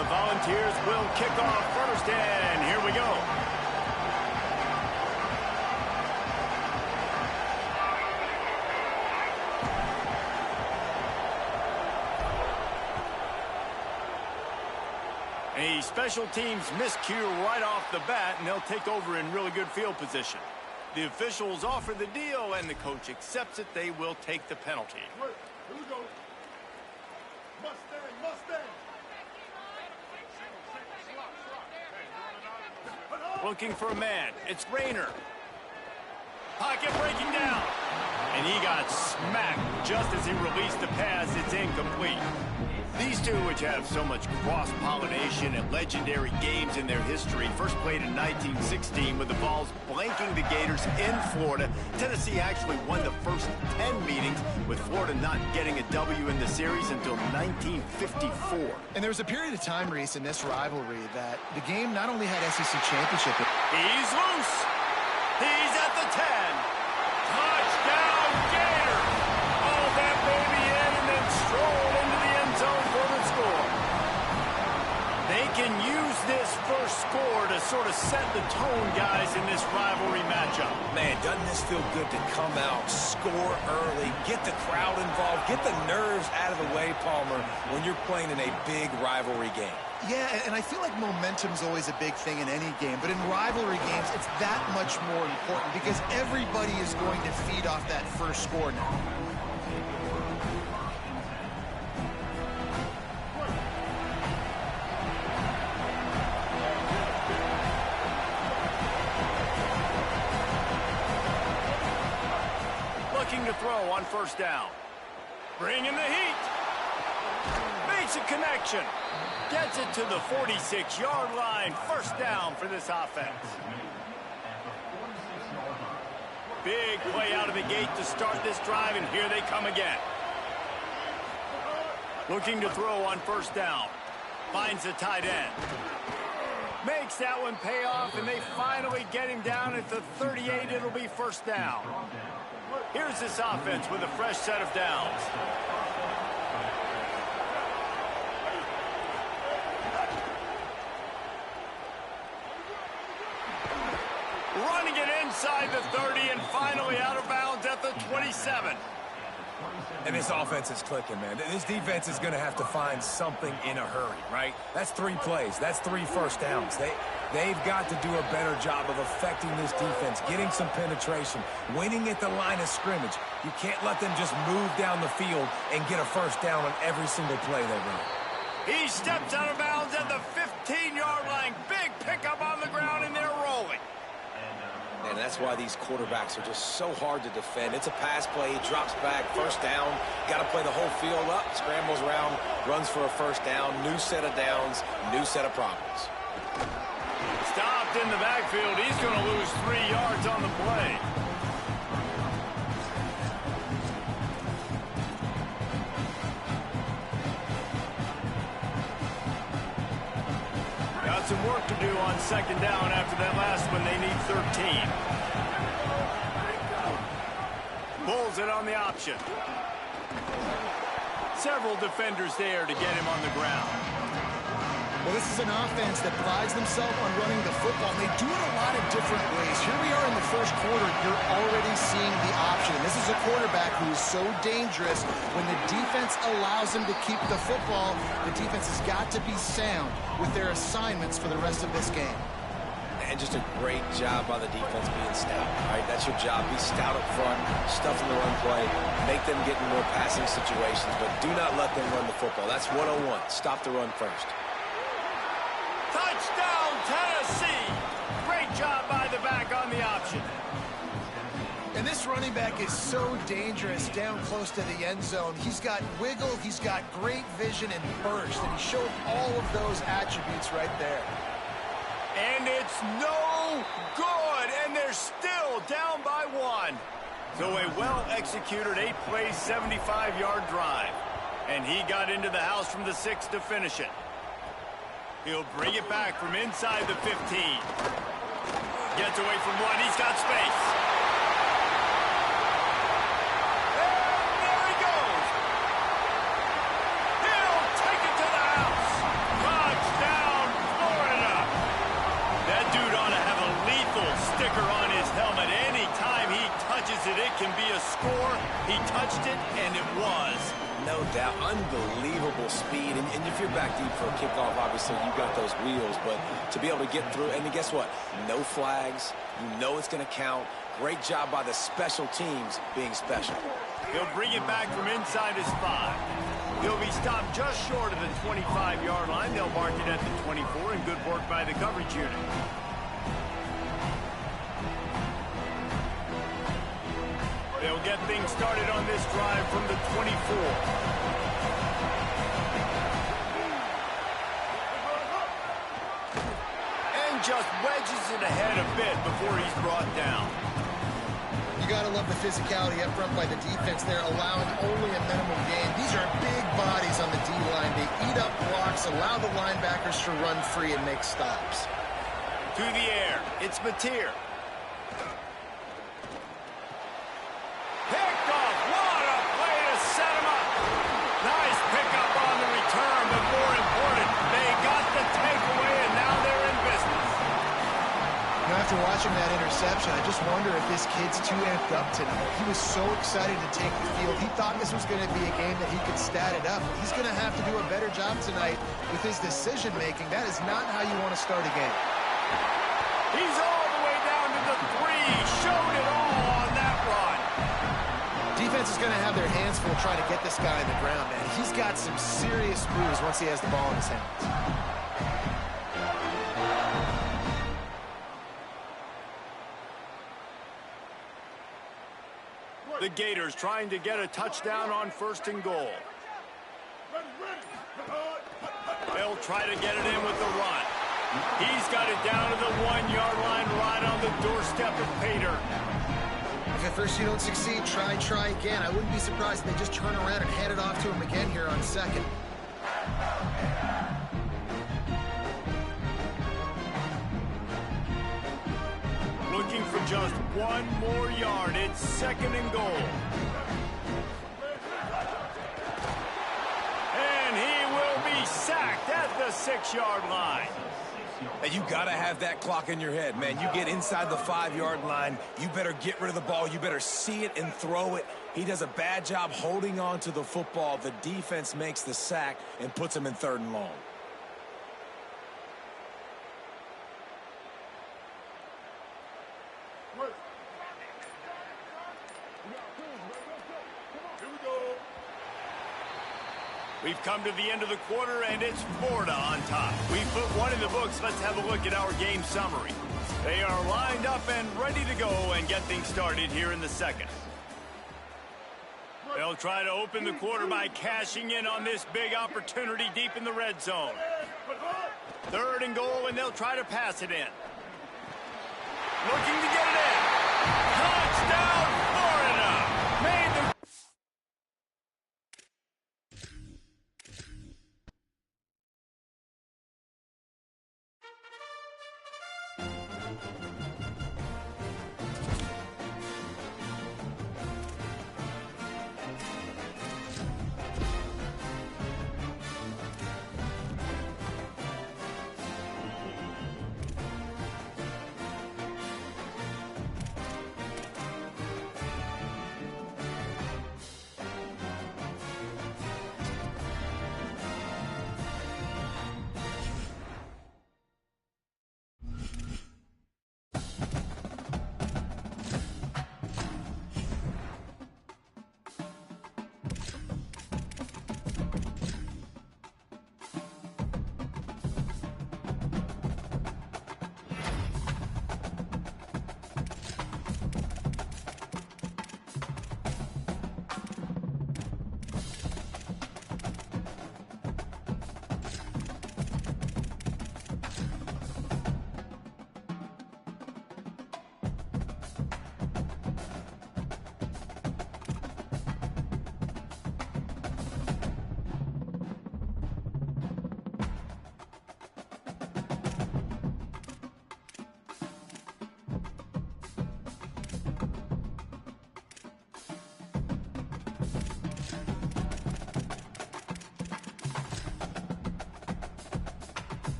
The Volunteers will kick off first, and here we go. A special teams miscue right off the bat, and they'll take over in really good field position. The officials offer the deal, and the coach accepts it. They will take the penalty. Here we go. Mustang, Mustang. Looking for a man. It's Rayner. Pocket breaking down. And he got smacked just as he released the pass. It's incomplete. These two, which have so much cross-pollination and legendary games in their history, first played in 1916 with the Vols blanking the Gators in Florida. Tennessee actually won the first 10 meetings, with Florida not getting a W in the series until 1954. And there was a period of time, Reese, in this rivalry that the game not only had SEC championship. He's loose. He's at the 10. Touchdown, Gator. All that baby in and then stroll into the end zone for the score. They can use this first score to sort of set the tone, guys, in this rivalry matchup. Man, doesn't this feel good to come out, score early, get the crowd involved, get the nerves out of the way, Palmer, when you're playing in a big rivalry game. Yeah, and I feel like momentum's always a big thing in any game, but in rivalry games, it's that much more important because everybody is going to feed off that first score now. Looking to throw on first down. Bringing the heat. Makes a connection. Gets it to the 46-yard line. First down for this offense. Big play out of the gate to start this drive, and here they come again. Looking to throw on first down. Finds the tight end. Makes that one pay off, and they finally get him down at the 38. It'll be first down. Here's this offense with a fresh set of downs. Running it inside the 30 and finally out of bounds at the 27. And this offense is clicking, man. This defense is going to have to find something in a hurry, right? That's 3 plays. That's 3 first downs. They've got to do a better job of affecting this defense, getting some penetration, winning at the line of scrimmage. You can't let them just move down the field and get a first down on every single play they run. He steps out of bounds at the 15-yard line. Big pickup on the ground, and they're rolling. And that's why these quarterbacks are just so hard to defend. It's a pass play, he drops back, first down. Got to play the whole field up, scrambles around, runs for a first down, new set of downs, new set of problems. Stopped in the backfield. He's going to lose 3 yards on the play. Got some work to do on second down after that last one. They need 13. Pulls it on the option. Several defenders there to get him on the ground. Well, this is an offense that prides themselves on running the football. And they do it a lot of different ways. Here we are in the first quarter. You're already seeing the option. And this is a quarterback who is so dangerous. When the defense allows him to keep the football, the defense has got to be sound with their assignments for the rest of this game. And just a great job by the defense being stout, right? That's your job. Be stout up front, stuff in the run play, make them get in more passing situations, but do not let them run the football. That's 101. Stop the run first. Touchdown, Tennessee! Great job by the back on the option. And this running back is so dangerous down close to the end zone. He's got wiggle, he's got great vision and burst, and he showed all of those attributes right there. And it's no good, and they're still down by 1. So a well-executed 8-play, 75-yard drive. And he got into the house from the 6 to finish it. He'll bring it back from inside the 15. Gets away from 1. He's got space. And there he goes. He'll take it to the house. Touchdown. it, it can be a score. He touched it, and it was. No doubt. Unbelievable speed. And if you're back deep for a kickoff, obviously you got those wheels. But to be able to get through, and guess what? No flags. You know it's going to count. Great job by the special teams being special. He'll bring it back from inside his 5. He'll be stopped just short of the 25-yard line. They'll mark it at the 24, and good work by the coverage unit. They'll get things started on this drive from the 24. And just wedges it ahead a bit before he's brought down. You got to love the physicality up front by the defense there, allowing only a minimum gain. These are big bodies on the D-line. They eat up blocks, allow the linebackers to run free and make stops. To the air, it's Mateer. Picked off. What a play to set him up. Nice pickup on the return, but more important, they got the takeaway, and now they're in business. After watching that interception, I just wonder if this kid's too amped up tonight. He was so excited to take the field. He thought this was going to be a game that he could stat it up. He's going to have to do a better job tonight with his decision-making. That is not how you want to start a game. He's all the way down to the 3. Showed it all on that run. Defense is going to have their hands full trying to get this guy in the ground, man. He's got some serious moves once he has the ball in his hands. The Gators trying to get a touchdown on 1st and goal. They'll try to get it in with the run. He's got it down to the 1-yard line right on the doorstep of Pater. If at first you don't succeed, try again. I wouldn't be surprised if they just turn around and hand it off to him again here on 2nd. Looking for just 1 more yard. It's 2nd and goal. And he will be sacked at the 6-yard line. And you got to have that clock in your head, man. You get inside the 5-yard line, you better get rid of the ball. You better see it and throw it. He does a bad job holding on to the football. The defense makes the sack and puts him in 3rd and long. We've come to the end of the quarter, and it's Florida on top. We've put 1 in the books. Let's have a look at our game summary. They are lined up and ready to go and get things started here in the 2nd. They'll try to open the quarter by cashing in on this big opportunity deep in the red zone. 3rd and goal, and they'll try to pass it in. Looking to get it in. Touchdown, Florida! Made the